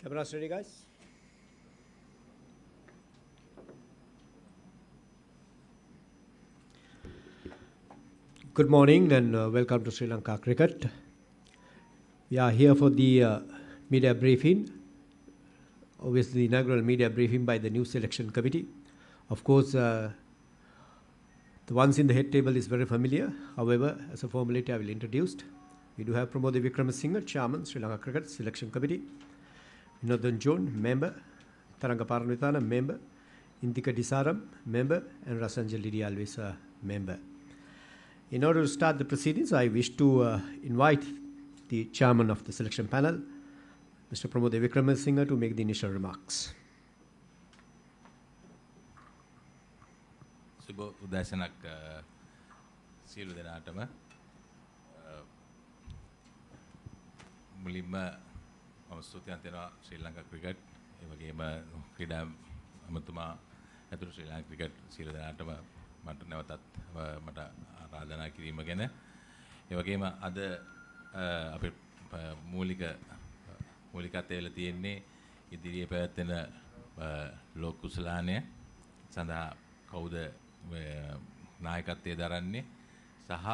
Cameras ready, guys? Good morning and welcome to Sri Lanka Cricket. We are here for the media briefing, obviously the inaugural media briefing by the new selection committee. Of course, the ones in the head table is very familiar. However, as a formality, I will introduce. We do have Pramod Wickramasinghe, Chairman, Sri Lanka Cricket Selection Committee. Vinodhan John, Member. Tharanga Paranavithana, Member. Indika Disaram, Member. And Rasanjali Dialvis, Member. In order to start the proceedings, I wish to invite the Chairman of the selection panel, Mr. Pramod Wickramasinghe, to make the initial remarks. සුබ උදෑසනක් සියලු දෙනාටම මුලින්ම මම ස්තුතිවන්ත වෙනවා ශ්‍රී Lanka cricket ඒ වගේම ක්‍රීඩා අමාත්‍යතුමා ඇතුළු ශ්‍රී ලංකා ක්‍රිකට් සියලු දෙනාටම මට නැවතත් මට ආරාධනා කිරීම ගැන ඒ වගේම අද අපේ මූලිකත්වය වෙලා තියෙන්නේ ඉදිරියේ පැවැත්වෙන ලෝක කුසලානය සඳහා කවුද නායකත්වයේ දරන්නේ සහ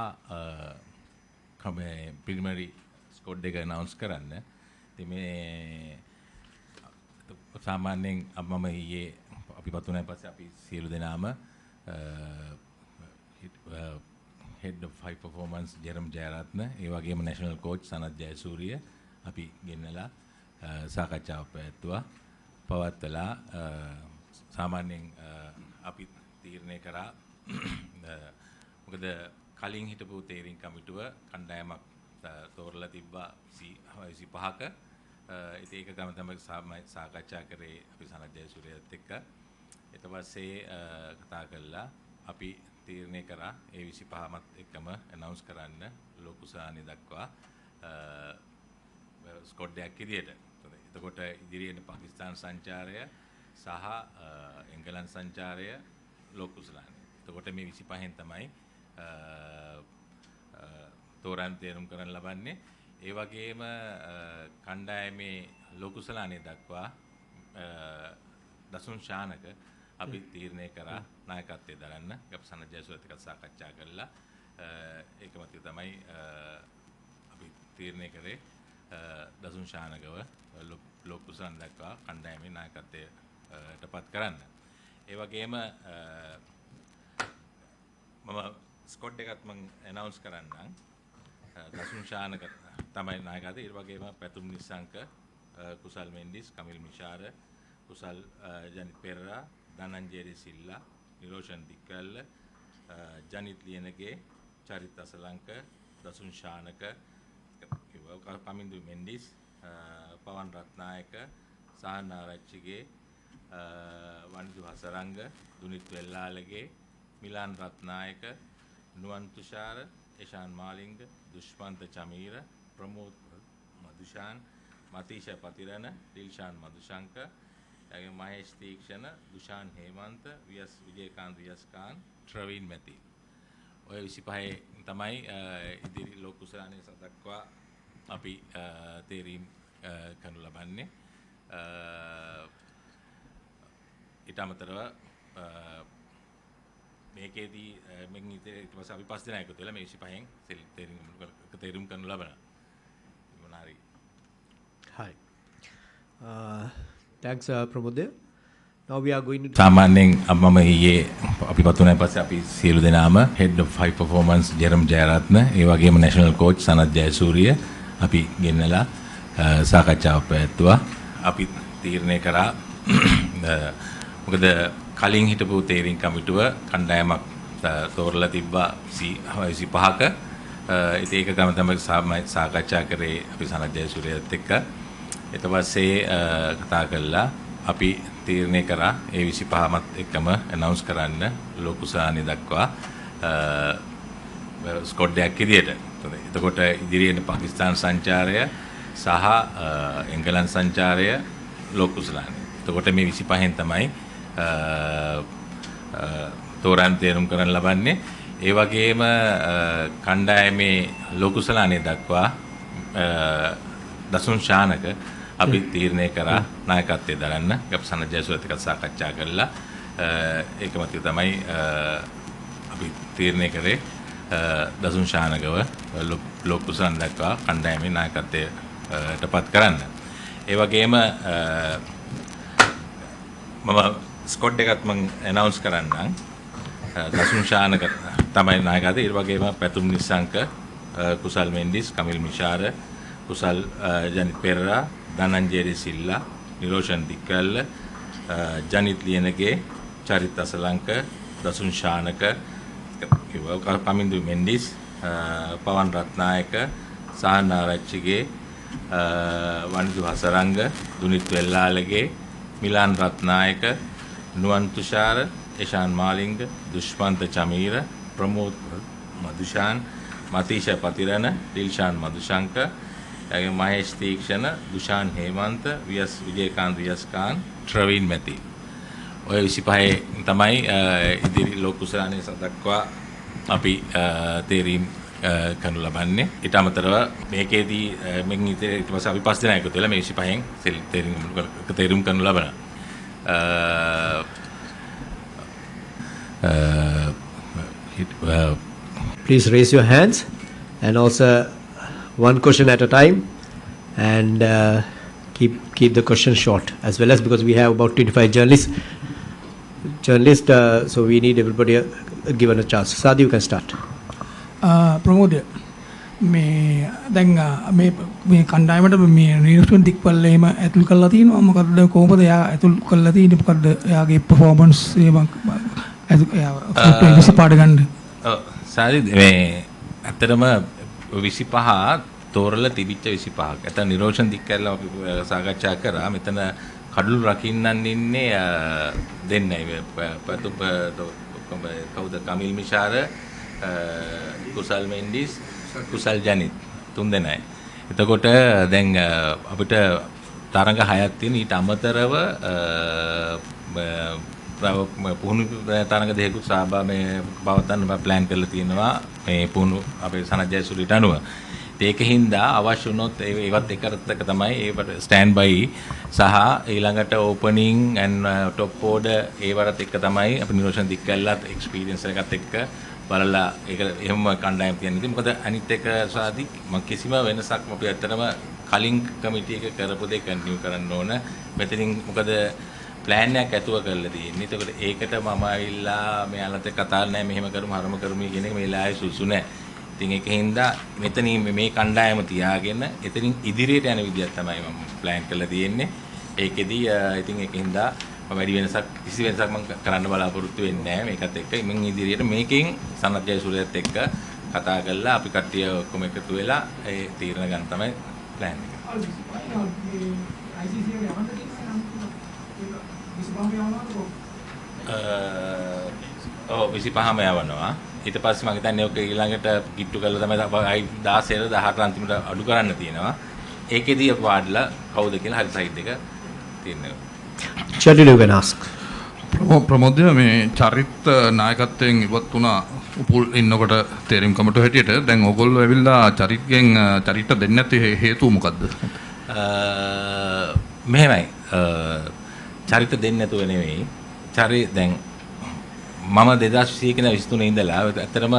ප්‍රිලිමිනරි ස්කෝඩ් එක අනවුන්ස් කරන්න. ඉතින් මේ සාමාන්‍යයෙන් මම ඊයේ අපි පතුණාන් පස්සේ අපි සියලු දෙනාම head of high performance Jerome Jayaratne ඒ වගේම national coach සනත් ජයසූරිය අපි ගෙන්නලා සාකච්ඡාවක් පවත්වලා සාමාන්‍යයෙන් අපි තීරණය කරා මොකද කලින් හිටපු තීරණ කමිටුව කණ්ඩායමක් තෝරලා තිබ්බා 25ක ඉතින් ඒක ගම තමයි සාකච්ඡා කරේ අපි සනත් ජයසූරියත් එක්ක ඊට පස්සේ කතා කළා අපි තීරණය කරා ඒ 25මත් එක්කම අනවුන්ස් කරන්න ලෝකුසානි දක්වා ස්කොඩ් එකක් විදියට. එතකොට ඉදිරියට පාකිස්තාන සංචාරය සහ එංගලන්ත සංචාරය ලෝකුසලානි. එතකොට මේ 25න් තමයි තෝරන් තේරුම් කරන්න ලබන්නේ. ඒ වගේම කණ්ඩායමේ ලෝකුසලානි දක්වා දසුන් ශානක අපි තීරණය කරා නායකත්වයේ දරන්න. අපි සනත් ජයසූරියත් එක්ක සාකච්ඡා කළා. ඒක මත තමයි අපි තීරණය කරේ දසුන් ශානකව ලෝකුසලානි දක්වා කණ්ඩායමේ නායකත්වයටපත් කරන්න. ඒ වගේම මම ස්කොඩ් එකත් මම අනවුන්ස් කරන්නම්. දසුන් ශානක තමයි නායකත්වය. ඒ වගේම පැතුම් නිසංක, කුසල් මෙන්ඩිස්, කමිල් මිෂාර, කුසල් ජනිත් පෙරරා, ධනංජය සිල්ලා, නිරෝෂන් දික්කල්ල, ජනිත් ලියනගේ, චරිත් අසලංක, දසුන් ශානක, කමින්දු මෙන්ඩිස්, පවන් රත්නායක, සහන් ආරච්චිගේ, වනිදු හසරංග, දුනිත් වෙල්ලාලගේ, මිලාන් රත්නායක, නුවන් තුෂාර, එෂාන් මාලිංග, දුෂ්මන්ත චමීර, ප්‍රමෝද් මදුෂාන්, මතීෂ පතිරණ, දිල්ෂාන් මදුශංක, මහේෂ් තීක්ෂණ, දුෂාන් හේමන්ත, විජේකාන්ත් වියස්කාන්, ට්‍රවින් මැති. ඔය 25 තමයි ඉදිරි ලෝක කුසලානි දක්වා අපි තීරීම් කරනු ලබන්නේ. ඊට අමතරව මේකේදී මෙන් ඊට පස්සේ අපි 5 දෙනා එකතු වෙලා මේ 25න් තේරුම් කරනු ලබනවා. මොනාරි. Hi. Thanks, Pramod. Now we are going to... සාමාන්‍යයෙන් මම ඊයේ අපි පතුණාන් පස්සේ අපි සියලු දෙනාම head of high performance Jerome Jayaratne ඒ වගේම national coach සනත් ජයසූරිය අපි ගෙන්නලා සාකච්ඡාවක් පැවැත්වුවා. අපි තීරණය කරා මොකද කලින් හිටපු තීරණ කමිටුව කණ්ඩායමක් තෝරලා තිබ්බා 25ක ඉතින් ඒක ගම තමයි සාකච්ඡා කරේ අපි සනත් ජයසූරියත් එක්ක ඊට පස්සේ කතා කළා අපි තීරණය කරා ඒ 25මත් එක්කම අනවුන්ස් කරන්න ලෝකුසානි දක්වා ස්කොඩ් එකක් විදියට. එතකොට ඉදිරියට පාකිස්තාන සංචාරය සහ එංගලන්ත සංචාරය ලෝකුසලානි. එතකොට මේ 25න් තමයි තෝරන් තේරුම් කරන්න ලබන්නේ. ඒ වගේම කණ්ඩායමේ ලෝකුසලානි දක්වා දසුන් ශානක අපි තීරණය කරා නායකත්වයේ දරන්න. අපි සනත් ජයසූරියත් එක්ක සාකච්ඡා කළා. ඒකමතිය තමයි අපි තීරණය කරේ දසුන් ශානකව ලෝක කුසලන් දක්වා කණ්ඩායමේ නායකත්වයටපත් කරන්න. ඒ වගේම මම ස්කොඩ් එකත් මම ඇනවුන්ස් කරන්නම්. දසුන් ශානක තමයි නායකත්වය. ඒ වගේම පැතුම් නිසංක, කුසල් මෙන්ඩිස්, කමිල් මිෂාර, කුසල් ජනිත් පෙරරා, ධනංජය සිල්ලා, නිරෝෂන් දික්කල්ල, ජනිත් ලියනගේ, චරිත් අසලංක, දසුන් ශානක, කමින්දු මෙන්ඩිස්, පවන් රත්නායක, සහන් ආරච්චිගේ, වනිදු හසරංග, දුනිත් වෙල්ලාලගේ, මිලාන් රත්නායක, නුවන් තුෂාර, එෂාන් මාලිංග, දුෂ්මන්ත චමීර, ප්‍රමෝද් මදුෂාන්, මතීෂ පතිරණ, දිල්ෂාන් මදුශංක, මහේෂ් තීක්ෂණ, දුෂාන් හේමන්ත, විජයකාන්ත් වියස්කාන්, ට්‍රවීන් මැති. ඔය 25 තමයි ඉදිරි ලෝක කුසලානේ සදක්වා අපි තේරීම් කරනු ලබන්නේ. ඊට අමතරව මේකේදී මෙන් ඊට පස්සේ අපි 5 දෙනා එකතු වෙලා මේ 25න් තේරීම් කරනු ලබනවා. Please raise your hands and also one question at a time, and keep the question short as well, as because we have about 25 journalists, so we need everybody given a chance. Sadi, you can start. Pramod, මේ දැන් මේ කණ්ඩායමට මේ නිරෝෂන් දික්පල්ල එහෙම ඇතුල් කරලා තියෙනවා. මොකද්ද කොහොමද එයා ඇතුල් කරලා තියෙන්නේ? මොකද්ද එයාගේ performance පාඩ ගන්න? සාරි මේ ඇත්තටම 25 තෝරලා තිබිච්ච 25ක්. ඇත්ත නිරෝෂන් දික්කල්ල අපි සාකච්ඡා කරා. මෙතන කඩළු රකින්නන් ඉන්නේ දෙන්නයි. කවුද? කමිල් මිෂාර, කුසල් මෙන්ඩිස්, කුසල් ජනිත්, තුන් දෙනයි. එතකොට දැන් අපිට තරඟ 6ක් තියෙන. ඊට අමතරව පුහුණු තරඟ දෙකකුත් මේ පවත්වන්න ප්ලෑන් කරලා තියෙනවා මේ පුහුණු අපේ සනත් ජයසූරියට අනුව. ඒකින්ද අවශ්‍ය වුණොත් ඒවත් එකකට තමයි ඒවට ස්ටෑන්ඩ් බයි සහ ඊළඟට ඕපනින් ඇන්ඩ් টොප් ඕඩර් ඒවරත් එක්ක තමයි අපි නිරෝෂන් දික්කල්ලත් එක්ස්පීරියන්ස් එකත් එක්ක බලලා ඒක එහෙම කණ්ඩායම් තියන්නේ. ඉතින් මොකද අනිත් එක සාදි මම කිසිම වෙනසක් අපි ඇත්තටම කලින් කමිටි එක කරපු දෙයක් කන්ටිනියු කරන්න ඕන. මෙතනින් මොකද ප්ලෑන් එකක් ඇතුව කරලා තියෙන්නේ. ඒකට ඒකට මම ආවිල්ලා මෙයාලට කතා නැහැ මෙහෙම කරමු හරම කරමු කියන එක මේ ලායේ සුසු නැහැ. ඉතින් ඒකින්ද මෙතනින් මේ කණ්ඩායම තියාගෙන එතනින් ඉදිරියට යන විදියක් තමයි මම ප්ලෑන් කරලා තියෙන්නේ. ඒකෙදි ඉතින් ඒකින්ද වැඩි වෙනසක් කිසි වෙනසක් මම කරන්න බලාපොරොත්තු වෙන්නේ නැහැ. මේකත් එක්ක මම ඉදිරියට මේකෙන් සනත් ජයසූරියත් එක්ක කතා කරලා අපි කට්ටිය ඔක්කොම එකතු වෙලා ඒ තීරණ ගන්න තමයි ප්ලෑන් එක. ඔව් 25ම යවනවා. ඊට පස්සේ මම හිතන්නේ ඔක ඊළඟට කිට්ටු කරලා තමයි 16 18 අන්තිමට අඩු කරන්න තියෙනවා. ඒකෙදී වාඩිලා කවුද කියලා හරි සයිඩ් එක තියෙනවා. Chatty, you can ask. ප්‍රමෝදය මේ චරිත නායකත්වයෙන් ඉවත් වුණා උපුල් ඉන්නකොට තේරීම් කමිටුව හැටියට. දැන් ඕගොල්ලෝ ඇවිල්ලා චරිතෙන් චරිත දෙන්නේ නැති හේතුව මොකද්ද? මෙහෙමයි. චරිත දෙන්නේ නැතුව නෙවෙයි. දැන් මම 2023 කියන 23 ඉඳලා ඇත්තටම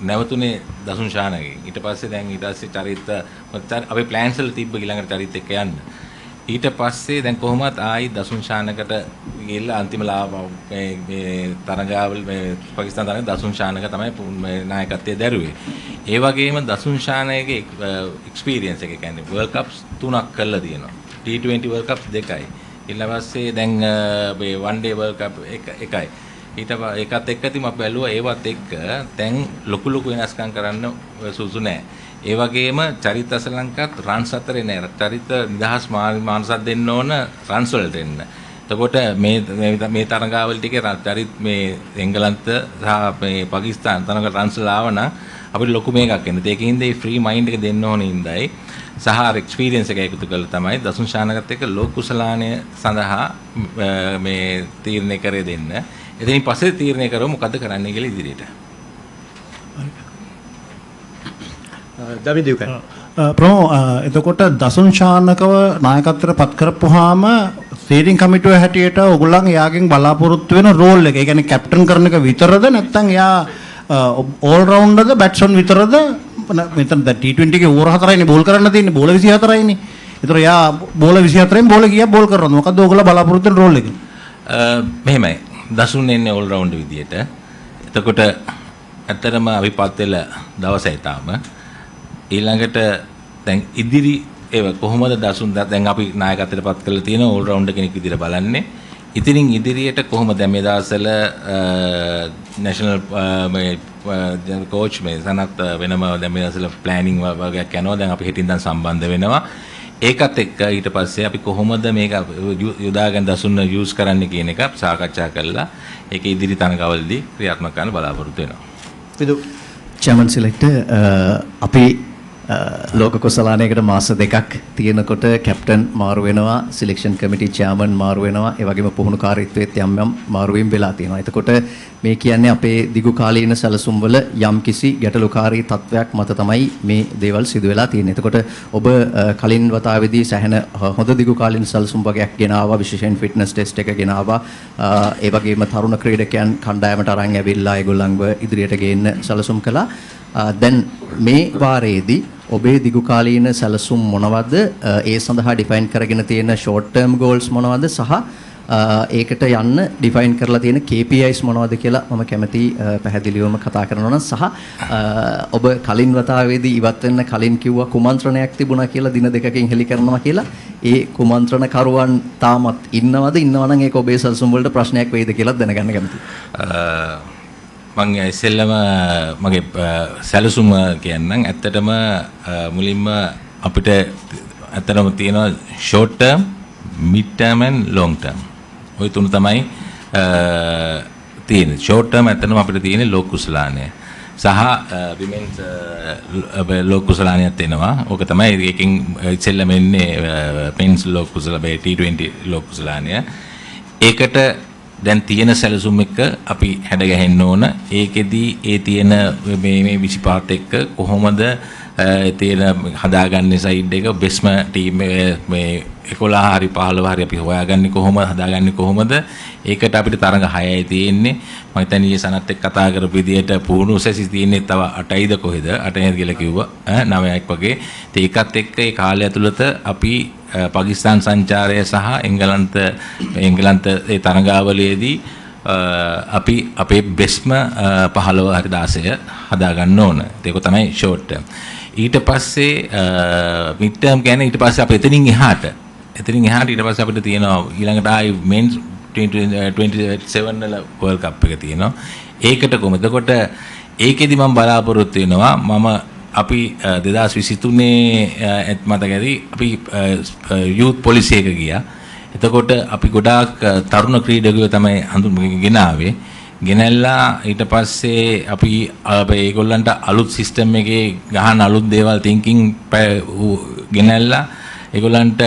නැවතුනේ දසුන් ශානගෙන්. ඊට පස්සේ දැන් ඊට පස්සේ චරිත අපේ ප්ලෑන්ස් වල තිබ්බ ඊළඟට චරිත එක්ක යන්න. ඊට පස්සේ දැන් කොහොමත් ආයි දසුන් ශානකට ගිහිල්ලා අන්තිම මේ තරඟාවල් මේ පාකිස්තාන තරඟ දසුන් ශානක තමයි මේ නායකත්වයේ දැරුවේ. ඒ වගේම දසුන් ශානගේ එක්ස්පීරියන්ස් එක කියන්නේ වර්ල්ඩ් කප්ස් 3ක් කරලා තියෙනවා. T20 world cups 2යි. ඊට පස්සේ දැන් මේ වන් ඩේ වර්ල්ඩ් කප් එකයි. ඒකත් එක්ක ඉතින් අපි බැලුවා ඒවත් එක්ක දැන් ලොකු වෙනස්කම් කරන්න සුසු නැහැ. ඒ වගේම චරිත අසලංකත් රන්ස් අතරේ නෑ. චරිත නිදහස් මානසක් දෙන්න ඕන රන්ස් වලට එන්න. එතකොට මේ තරඟාවල් ටිකේ චරිත මේ එංගලන්ත සහ මේ පාකිස්තාන තරඟ රන්ස් ලාවන අපිට ලොකු මේකක් එන්න. ඒකින්ද මේ ෆ්‍රී මයින්ඩ් එක දෙන්න ඕන ඉඳයි සහ එක්ස්පීරියන්ස් එක එකතු කරලා තමයි දසුන් ශානකත් එක්ක ලෝක කුසලානය සඳහා මේ තීරණය කරේ දෙන්න. එතනින් පස්සේ තීරණය කරමු මොකද්ද කරන්න කියලා ඉදිරියට. David, you can. ප්‍රෝ එතකොට දසුන් ශානකව නායකත්වයට පත් කරපුවාම ස්ටීරින් කමිටුව හැටියට ඔයගොල්ලන් එයාගෙන් බලාපොරොත්තු වෙන රෝල් එක. ඒ කියන්නේ කැප්ටන් කරන එක විතරද නැත්නම් එයා ඕල් රවුන්ඩර්ද බැට්ස්මන් විතරද? මෙතන දැන් T20 එකේ ඕවර් 4යිනේ බෝල් කරන්න තියෙන්නේ. බෝල 24යිනේ. ඒතර එයා බෝල 24න් බෝල කීයක් බෝල් කරනවද? මොකද්ද ඔයගොල්ලෝ බලාපොරොත්තු වෙන රෝල් එක? මෙහෙමයි. දසුන් එන්නේ ඕල් රවුන්ඩර් විදියට. එතකොට ඇත්තටම අපි පත් වෙලා දවසයි තාම. ඊළඟට දැන් ඉදිරි ඒව කොහොමද දසුන් දැන් අපි නායකත්වයට පත් කරලා තියෙන ඕල් රවුන්ඩර් කෙනෙක් විදියට බලන්නේ. ඉතින් ඉදිරියට කොහොමද මේ දවස්වල නැෂනල් කෝච් මේ සනත් වෙනම දැන් මේ දවස්වල ප්ලෑනින් වගේක් යනවා. දැන් අපි හිතින් දැන් සම්බන්ධ වෙනවා. ඒකත් එක්ක ඊට පස්සේ අපි කොහොමද මේක යොදාගෙන දසුන් යූස් කරන්න කියන එක සාකච්ඡා කරලා ඒක ඉදිරි තරඟවලදී ක්‍රියාත්මක කරන්න බලාපොරොත්තු වෙනවා. chairman selector අපි ලෝක කුසලානයකට මාස 2ක් තියෙනකොට කැප්ටන් මාරු වෙනවා, සිලෙක්ෂන් කමිටි චෙයාර්මන් මාරු වෙනවා, ඒ වගේම පුහුණුකාරීත්වයේත් යම් මාරුවීම් වෙලා තියෙනවා. එතකොට මේ කියන්නේ අපේ දිගු කාලීන සැලසුම් වල යම් කිසි ගැටලුකාරී තත්වයක් මත තමයි මේ දේවල් සිදු වෙලා තියෙන්නේ. එතකොට ඔබ කලින් වතාවේදී සැහෙන හොඳ දිගු කාලීන සැලසුම් වගේක් ගෙනාවා, විශේෂයෙන් ෆිට්නස් ටෙස්ට් එක ගෙනාවා. ඒ වගේම තරුණ ක්‍රීඩකයන් කණ්ඩායමට අරන් ඇවිල්ලා ඒගොල්ලන්ව ඉදිරියට ගේන්න සැලසුම් කළා. දැන් මේ වාරයේදී ඔබේ දිගු කාලීන සැලසුම් මොනවද? ඒ සඳහා ඩිෆයින් කරගෙන තියෙන ෂෝට් ටර්ම් ගෝල්ස් මොනවද? සහ ඒකට යන්න ඩිෆයින් කරලා තියෙන KPIs මොනවද කියලා මම කැමති පැහැදිලිවම කතා කරනවා නම්. සහ ඔබ කලින් වතාවේදී ඉවත් වෙන්න කලින් කිව්වා කුමන්ත්‍රණයක් තිබුණා කියලා දින 2කින් හෙලි කරනවා කියලා. ඒ කුමන්ත්‍රණ කරුවන් තාමත් ඉන්නවද? ඉන්නවා නම් ඒක ඔබේ සැලසුම් වලට ප්‍රශ්නයක් වෙයිද කියලා දැනගන්න කැමතියි. මම ඉස්සෙල්ලම මගේ සැලසුම කියන්නම්. ඇත්තටම මුලින්ම අපිට ඇත්තටම තියෙනවා short term, mid term and long term. ওই තුන තමයි තියෙන්නේ. ෂෝට් ටර්ම් ඇත්තටම අපිට තියෙන්නේ ලෝක කුසලානය සහ විමෙන්ස් ලෝක කුසලානයත් එනවා. ඕක තමයි එකකින් ඉස්සෙල්ලම එන්නේ මෙන්ස් ලෝක කුසල T20 ලෝක කුසලානය. ඒකට දැන් තියෙන සැලසුම් එක අපි හැඩ ගැහෙන්න ඕන. ඒකෙදී ඒ තියෙන මේ 25 එක්ක කොහොමද තියෙන හදාගන්නේ සයිඩ් එක බෙස්ම ටීම් මේ 11 හරි 15 හරි අපි හොයාගන්නේ කොහොමද, හදාගන්නේ කොහොමද? ඒකට අපිට තරඟ 6යි තියෙන්නේ. මම හිතන්නේ ඊයේ සනත් එක්ක කතා කරපු විදිහට පුහුණු උසැසි තියෙන්නේ තව 8යිද කොහෙද? 8යි කියලා කිව්වා. 9ක් වගේ. ඒකත් එක්ක ඒ කාලය ඇතුළත අපි පාකිස්තාන් සංචාරය සහ එංගලන්ත ඒ තරඟාවලියේදී අපි අපේ බෙස්ම 15 හරි 16 හදා ගන්න ඕන. ඒක තමයි ෂෝට් ටර්ම්. ඊට පස්සේ මිඩ් ටර්ම් කියන්නේ ඊට පස්සේ අපි එතනින් එහාට ඊට පස්සේ අපිට තියෙනවා ඊළඟට ආයි මෙන්ස් 2027 වල වර්ල්ඩ් කප් එක තියෙනවා. ඒකට කොහොමද? එතකොට ඒකෙදි මම බලාපොරොත්තු වෙනවා අපි 2023 මතකදී අපි යූත් පොලිසි එක ගියා. එතකොට අපි ගොඩාක් තරුණ ක්‍රීඩකයෝ තමයි ගෙනාවේ. ගෙනල්ලා ඊට පස්සේ අපි ඒගොල්ලන්ට අලුත් සිස්ටම් එකේ ගහන අලුත් දේවල් තින්කින් ගෙනල්ලා ඒගොල්ලන්ට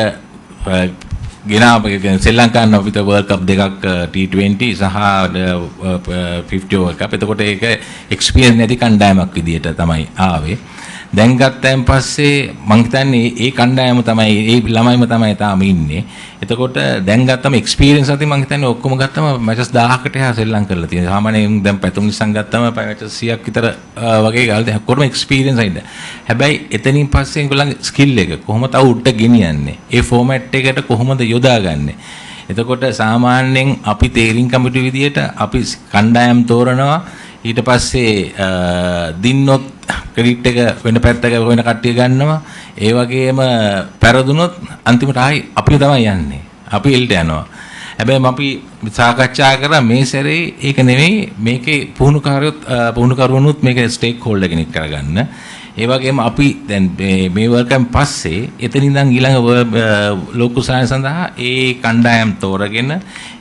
ශ්‍රී ලංකාව අපිට වර්ල්ඩ් කප් දෙකක් T20 සහ 50 වර්ල්ඩ් කප්. එතකොට ඒක එක්ස්පීරියන්ස් නැති කණ්ඩායමක් විදියට තමයි ආවේ. දැන් ගත්තයින් පස්සේ මං හිතන්නේ ඒ කණ්ඩායම තමයි ඒ ළමයිම තමයි තාම ඉන්නේ. එතකොට දැන් ගත්තම එක්ස්පීරියන්ස් අතින් මං හිතන්නේ ඔක්කොම ගත්තම මැචස් 1000කට එහා ශ්‍රී ලංකාව කරලා තියෙනවා. සාමාන්‍යයෙන් දැන් පැතුම් නිසං ගත්තම මැචස් 100ක් විතර වගේ ගාලා දැන් ඔක්කොම එක්ස්පීරියන්ස් අයිද. හැබැයි එතනින් පස්සේ ඒගොල්ලන්ගේ ස්කිල් එක කොහොමද තව උඩට ගෙනියන්නේ? ඒ ෆෝමැට් එකට කොහොමද යොදාගන්නේ? එතකොට සාමාන්‍යයෙන් අපි තේරින් කමිටු විදියට අපි කණ්ඩායම් තෝරනවා. ඊට පස්සේ දින්නොත් ක්‍රෙඩිට් එක වෙන පැත්තක වෙන කට්ටිය ගන්නවා. ඒ වගේම පෙරදුනොත් අන්තිමට ආයි අපි තමයි යන්නේ. අපි එල්ට යනවා. හැබැයි අපි සාකච්ඡා කරා මේ සැරේ ඒක නෙවෙයි මේකේ පුහුණුකරුවනුත් මේක ස්ටේක් හෝල්ඩර් කෙනෙක් කරගන්න. ඒ වගේම අපි දැන් මේ වර්ල්ඩ් කප් පස්සේ එතනින් ඉඳන් ඊළඟ ලෝක කුසලාන සඳහා ඒ කණ්ඩායම් තෝරගෙන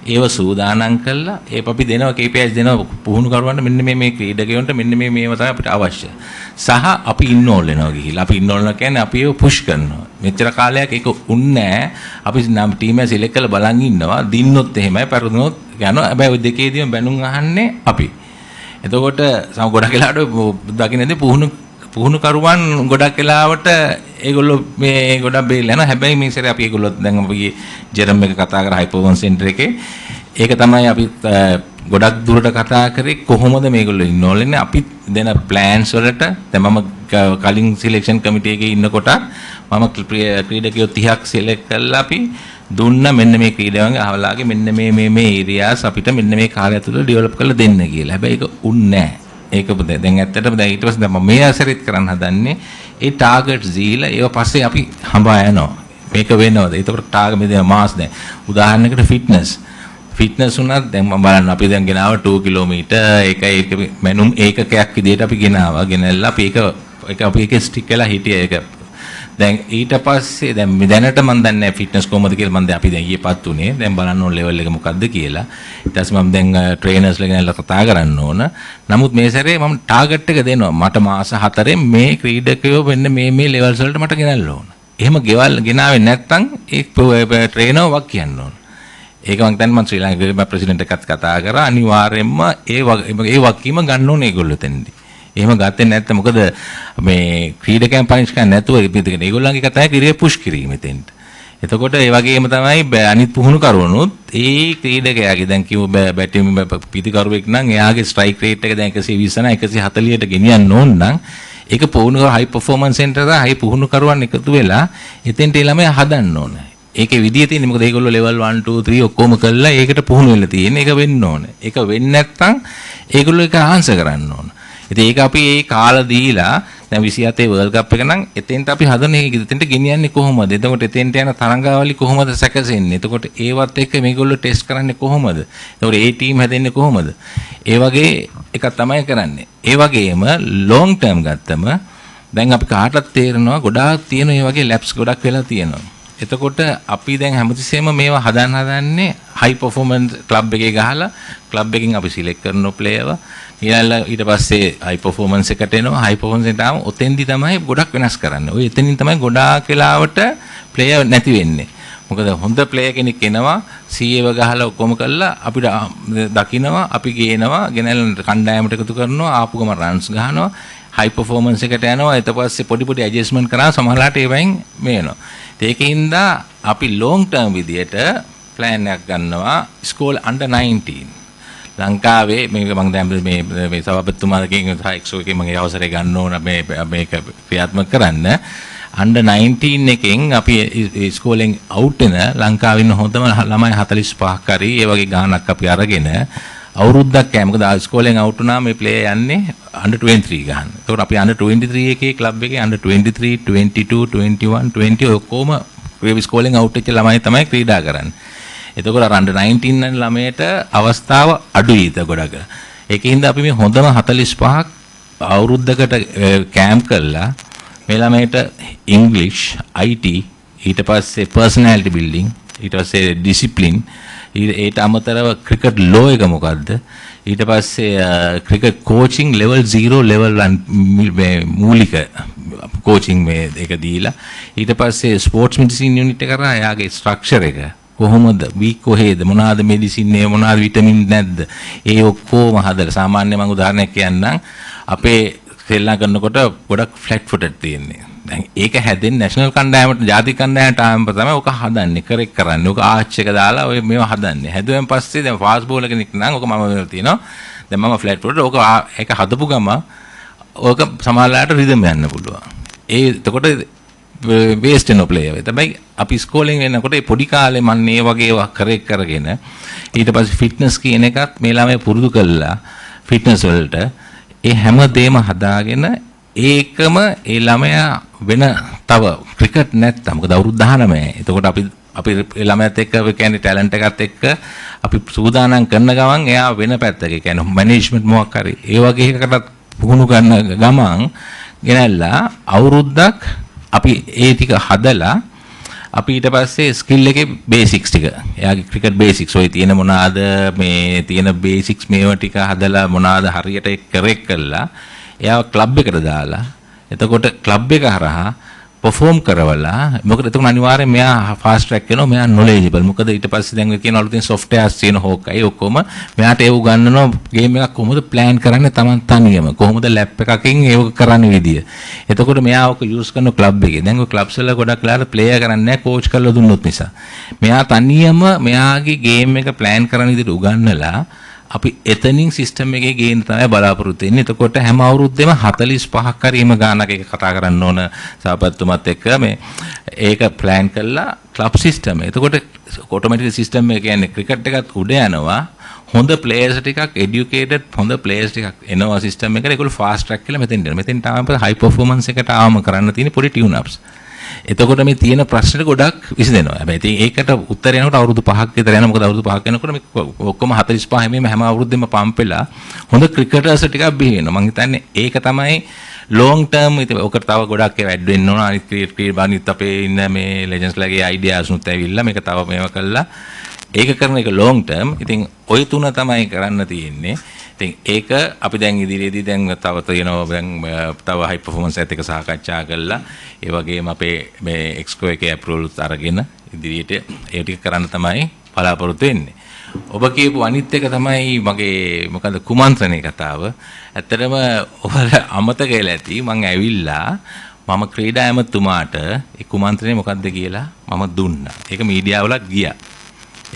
ඒව සූදානම් කළා. ඒක අපි දෙනවා KPIs දෙනවා පුහුණුකරුවන්ට මෙන්න මේ ක්‍රීඩකයන්ට මෙන්න මේව තමයි අපිට අවශ්‍ය. සහ අපි ඉන්නෝල් වෙනවා ගිහිල්ලා. අපි ඉන්නෝල් කියන්නේ අපි ඒව පුෂ් කරනවා. මෙච්චර කාලයක් ඒක උන්නේ නැහැ. අපි නම් ටීම් එක සිලෙක්ට් කරලා බලන් ඉන්නවා. දින්නොත් එහෙමයි, පෙරදුනොත් යනවා. හැබැයි ওই දෙකේදීම බැනුම් අහන්නේ අපි. එතකොට ගොඩක් වෙලාවට දකින්නේ පුහුණුකරුවන් ගොඩක් වෙලාවට ඒගොල්ලෝ මේ ගොඩක් බේරලා යනවා. හැබැයි මේ සැරේ අපි ඒගොල්ලෝ දැන් අපි ජෙරම් එක කතා කරා හයි පර්ෆෝමන්ස් සෙන්ටර් එකේ. ඒක තමයි අපි ගොඩක් දුරට කතා කරේ කොහොමද මේගොල්ලෝ ඉන්නෝල් වෙන්නේ අපි දෙන ප්ලෑන්ස් වලට. දැන් මම කලින් සිලෙක්ෂන් කමිටු එකේ ඉන්නකොට මම ක්‍රීඩකයෝ 30ක් සිලෙක්ට් කරලා අපි දුන්න මෙන්න මේ ක්‍රීඩකයන්ගේ අහවලාගේ මෙන්න මේ ඒරියාස් අපිට මෙන්න මේ කාලය තුළ ඩෙවලොප් කරලා දෙන්න කියලා. හැබැයි ඒක උන්නේ නැහැ. ඒක දැන් ඇත්තටම දැන් ඊට පස්සේ දැන් මම මේ අසරිත් කරන්න හදන්නේ ඒ ටාගට්ස් දීලා ඒව පස්සේ අපි හඹා යනවා. මේක වෙනවද? ඒතකොට ටාගට් මේ දැන් මාස් දැන් උදාහරණයකට ෆිට්නස් උනත් දැන් මම බලන්න අපි දැන් ගෙනාව 2 කිලෝමීටර් ඒක මැනුම් ඒකකයක් විදිහට අපි ගෙනාවා. ගෙනල්ලා අපි ඒක අපි ඒක ස්ටික් කරලා හිටියේ ඒක. දැන් ඊට පස්සේ දැන් දැනට මම දන්නේ නැහැ ෆිට්නස් කොහොමද කියලා මම දැන් අපි දැන් ඊයේපත් උනේ. දැන් බලන්න ඕන ලෙවල් එක මොකද්ද කියලා. ඊට පස්සේ මම දැන් ට්‍රේනර්ස්ලා ගෙනල්ලා කතා කරන්න ඕන. නමුත් මේ සැරේ මම ටාගට් එක දෙනවා. මට මාස 4න් මේ ක්‍රීඩකයෝ වෙන්න මේ ලෙවල්ස් වලට මට ගෙනල්ලා ඕන. එහෙම ගෙනාවේ නැත්නම් ඒ ට්‍රේනර් වක් කියන්න ඕන. ඒක මම දැන් මම ශ්‍රී ලංකාවේ ප්‍රෙසිඩන්ට් එකත් කතා කරා අනිවාර්යයෙන්ම ඒ වගකීම ගන්න ඕනේ ඒගොල්ලෝ තෙන්දී. එහෙම ගත්තේ නැත්නම් මොකද මේ ක්‍රීඩකයන් පනිෂ් කරන්නේ නැතුව ඉතින් ඒගොල්ලන්ගේ කතාවේ ක්‍රීඩේ පුෂ් කිරීම එතෙන්ට. එතකොට ඒ වගේම තමයි අනිත් පුහුණු කරුවනුත් ඒ ක්‍රීඩකයාගේ දැන් කිව්ව බැටිම් පිටිකරුවෙක් නම් එයාගේ ස්ට්‍රයික් රේට් එක දැන් 120 නම් 140ට ගෙනියන්න ඕන නම් ඒක පුහුණු හයි පර්ෆෝමන්ස් සෙන්ටර් එක හයි පුහුණු කරුවන් එකතු වෙලා එතෙන්ට ඒ ළමයා හදන්න ඕනේ. ඒකේ විදිය තියෙන්නේ මොකද ඒගොල්ලෝ ලෙවල් 1 2 3 ඔක්කොම කරලා ඒකට පුහුණු වෙලා තියෙන්නේ. ඒක වෙන්න ඕනේ. ඒක වෙන්නේ නැත්නම් ඒගොල්ලෝ ඒක ආන්සර් කරන්න ඕන. ඉතින් ඒක අපි ඒ කාල දීලා දැන් 27 වර්ල්ඩ් කප් එක නම් එතෙන්ට අපි හදන්නේ එතෙන්ට ගෙනියන්නේ කොහොමද? එතකොට එතෙන්ට යන තරංගාවලි කොහොමද සැකසෙන්නේ? එතකොට ඒවත් එක්ක මේගොල්ලෝ ටෙස්ට් කරන්නේ කොහොමද? එතකොට ඒ ටීම් හැදෙන්නේ කොහොමද? ඒ වගේ එකක් තමයි කරන්නේ. ඒ වගේම ලොන්ග් ටර්ම් ගත්තම දැන් අපි කාටවත් තේරෙනවා ගොඩාක් තියෙන මේ වගේ ලැබ්ස් ගොඩක් වෙලා තියෙනවා. එතකොට අපි දැන් හැමතිස්සෙම මේවා හදන්නේ හයි පර්ෆෝමන්ස් ක්ලබ් එකේ ගහලා ක්ලබ් එකකින් අපි සිලෙක්ට් කරන ප්ලේයර්ව ඊට පස්සේ හයි පර්ෆෝමන්ස් එකට එනවා හයි පර්ෆෝමන්ස් එකට ආවම ඔතෙන්දි තමයි ගොඩක් වෙනස් කරන්නේ. ඔය එතනින් තමයි ගොඩාක් වෙලාවට ප්ලේයර් නැති වෙන්නේ. මොකද හොඳ ප්ලේයර් කෙනෙක් එනවා CA ගහලා ඔක්කොම කරලා අපිට දකින්නවා අපි ගේනවා ගෙනල්ලා කණ්ඩායමට එකතු කරනවා ආපු ගම රන්ස් ගහනවා හයි පර්ෆෝමන්ස් එකට යනවා ඊට පස්සේ පොඩි ඇඩ්ජස්ට්මන්ට් කරා සමහරලාට ඒවෙන් මේ වෙනවා. ඒකින්ද අපි ලොන්ග් ටර්ම් විදියට ප්ලෑන් එකක් ගන්නවා ස්කෝල් අන්ඩර් 19 ලංකාවේ මේක මම දැන් මේ සභාපතිතුමාගෙන් එක්සෝ එකේ මම අවසරය ගන්න ඕන මේක ක්‍රියාත්මක කරන්න අන්ඩර් 19 එකෙන් අපි ස්කෝලෙන් අවුට් වෙන ලංකාවේ ඉන්න හොඳම ළමයි 45ක් හරි ඒ වගේ ගාණක් අපි අරගෙන අවුරුද්දක් යයි මොකද ස්කෝලෙන් අවුට් වුණා මේ ප්ලේයර් යන්නේ අන්ඩර් 23 ගහන්න. ඒකට අපි අන්ඩර් 23 එකේ ක්ලබ් එකේ අන්ඩර් 23 22 21 20 ඔක්කොම ස්කෝලෙන් අවුට් වෙච්ච ළමයි තමයි ක්‍රීඩා කරන්නේ. එතකොට අන්ඩර් 19 ළමයට අවස්ථාව අඩුයි ගොඩක. ඒකින්ද අපි මේ හොඳම 45ක් අවුරුද්දකට කැම්ප් කරලා මේ ළමයට ඉංග්ලිෂ් IT ඊට පස්සේ පර්සනැලිටි බිල්ඩින් ඊට පස්සේ ඩිසිප්ලින් ඊට අමතරව ක්‍රිකට් ලෝ එක මොකද්ද ඊට පස්සේ ක්‍රිකට් කෝචින් ලෙවල් 0 ලෙවල් 1 මූලික කෝචින් මේ එක දීලා ඊට පස්සේ ස්පෝර්ට්ස් මෙඩිසින් යුනිට් එක කරා එයාගේ ස්ට්‍රක්චර් එක කොහොමද වීක් කොහෙද මොනවාද මෙඩිසින් නේ මොනවාද විටමින් නැද්ද ඒ ඔක්කොම හදලා සාමාන්‍ය මම උදාහරණයක් කියන්නම් අපේ ශ්‍රී කරනකොට ගොඩක් ෆ්ලැට් ෆුටඩ් තියෙන්නේ. දැන් ඒක හැදෙන්නේ නැෂනල් කණ්ඩායමට ජාතික කණ්ඩායමට ආවම තමයි ඔක හදන්නේ කරෙක් කරන්නේ. ඔක ආච් එක දාලා ඔය මේවා හදන්නේ. හැදුවෙන් පස්සේ දැන් ෆාස්ට් බෝලර් කෙනෙක් නම් ඔක මම වෙලා තියෙනවා. දැන් මම ෆ්ලැට් ෆුටඩ් ඔක ඒක හදපු ගම ඔක සමහරලාට රිදම් යන්න පුළුවන්. එතකොට වේස්ට් වෙන ප්ලේයර්. තමයි අපි ස්කෝලින් වෙනකොට ඒ පොඩි කාලේ මම මේ වගේ කරෙක් කරගෙන ඊට පස්සේ ෆිට්නස් කියන එකත් මේ ළමයි පුරුදු කළා ෆිට්නස් වලට ඒ හැම දෙයක්ම හදාගෙන ඒකම ඒ ළමයා වෙන තව ක්‍රිකට් නැත්තම් මොකද අවුරුදු 19. එතකොට අපි ළමයාත් එක්ක කියන්නේ ටැලන්ට් එකත් එක්ක අපි සූදානම් කරන ගමන් එයා වෙන පැත්තක කියන්නේ මැනේජ්මන්ට් මොකක් හරි ඒ වගේ එකකට පුහුණු කරන ගමන් ගෙනල්ලා අවුරුද්දක් අපි ඒ ටික හදලා අපි ඊට පස්සේ ස්කිල් එකේ බේසික්ස් ටික එයාගේ ක්‍රිකට් බේසික්ස් ඔය තියෙන මොනවාද මේ තියෙන බේසික්ස් මේවා ටික හදලා මොනවාද හරියට කරෙක් කළා එයාව ක්ලබ් එකට දාලා එතකොට ක්ලබ් එක හරහා perform කරවලා මොකද එතකොට අනිවාර්යයෙන් මෙයා fast track වෙනවා මෙයා knowledgeable මොකද ඊට පස්සේ දැන් කියන අලුතින් softwares තියෙන හොකයි ඔක්කොම මෙයාට ඒක උගන්වනවා game එකක් කොහොමද plan කරන්නේ Taman තනියම කොහොමද lap එකකින් ඒක කරන්න විදිය එතකොට මෙයා ඔක use කරන club එකේ දැන් ඔය clubs වල ගොඩක් වෙලාවට player කරන්නේ නැහැ coach කරලා දුන්නොත් නිසා මෙයා තනියම මෙයාගේ game එක plan කරන විදිහට උගන්වලා අපි එතනින් සිස්ටම් එකේ ගේන්න තමයි බලාපොරොත්තු වෙන්නේ. එතකොට හැම අවුරුද්දෙම 45ක් හරි එම ගානක් එක කතා කරන්න ඕන සහපත්තුමත් එක්ක මේ ඒක ප්ලෑන් කරලා ක්ලබ් සිස්ටම්. එතකොට ඔටෝමැටික් සිස්ටම් එක කියන්නේ ක්‍රිකට් එකත් උඩ යනවා. හොඳ ප්ලේයර්ස් ටිකක් එඩියුකේටඩ් හොඳ ප්ලේයර්ස් ටිකක් එනවා සිස්ටම් එකට. ඒගොල්ලෝ ෆාස්ට් ට්‍රැක් කියලා මෙතෙන් දෙනවා. මෙතෙන් තාම හයි පර්ෆෝමන්ස් එකට ආවම කරන්න තියෙන පොඩි ටියුන් අප්ස්. එතකොට මේ තියෙන ප්‍රශ්නෙට ගොඩක් විසඳෙනවා. හැබැයි ඉතින් ඒකට උත්තර යනකොට අවුරුදු 5ක් විතර යනවා. මොකද අවුරුදු 5ක් යනකොට මේ ඔක්කොම 45 හැම අවුරුද්දෙම පම්ප් වෙලා හොඳ ක්‍රිකටර්ස් ටිකක් බිහි වෙනවා. මම හිතන්නේ ඒක තමයි long term ඉතින් ඔකට තව ගොඩක් ඒවා ඇඩ් වෙන්න ඕන. අනිත් ක්‍රිකට් බානිත් අපේ ඉන්න මේ ලෙජන්ඩ්ස් ලගේ අයිඩියාස් උත් ඇවිල්ලා මේක තව මේව කළා. ඒක කරන එක long term. ඉතින් ওই තුන තමයි කරන්න තියෙන්නේ. ඉතින් ඒක අපි දැන් ඉදිරියේදී දැන් තව තියෙනවා දැන් තව හයි පර්ෆෝමන්ස් එකත් එක්ක සාකච්ඡා කරලා ඒ වගේම අපේ මේ එක්ස්කෝ එකේ අප්‍රූවල්ස් අරගෙන ඉදිරියට ඒ ටික කරන්න තමයි බලාපොරොත්තු වෙන්නේ. ඔබ කියපු අනිත් එක තමයි මගේ මොකද කුමන්ත්‍රණේ කතාව. ඇත්තටම ඔයාලා අමතක වෙලා ඇති මම ඇවිල්ලා මම ක්‍රීඩා ඇමතුමාට ඒ කුමන්ත්‍රණේ මොකද්ද කියලා මම දුන්නා. ඒක මීඩියාවලත් ගියා.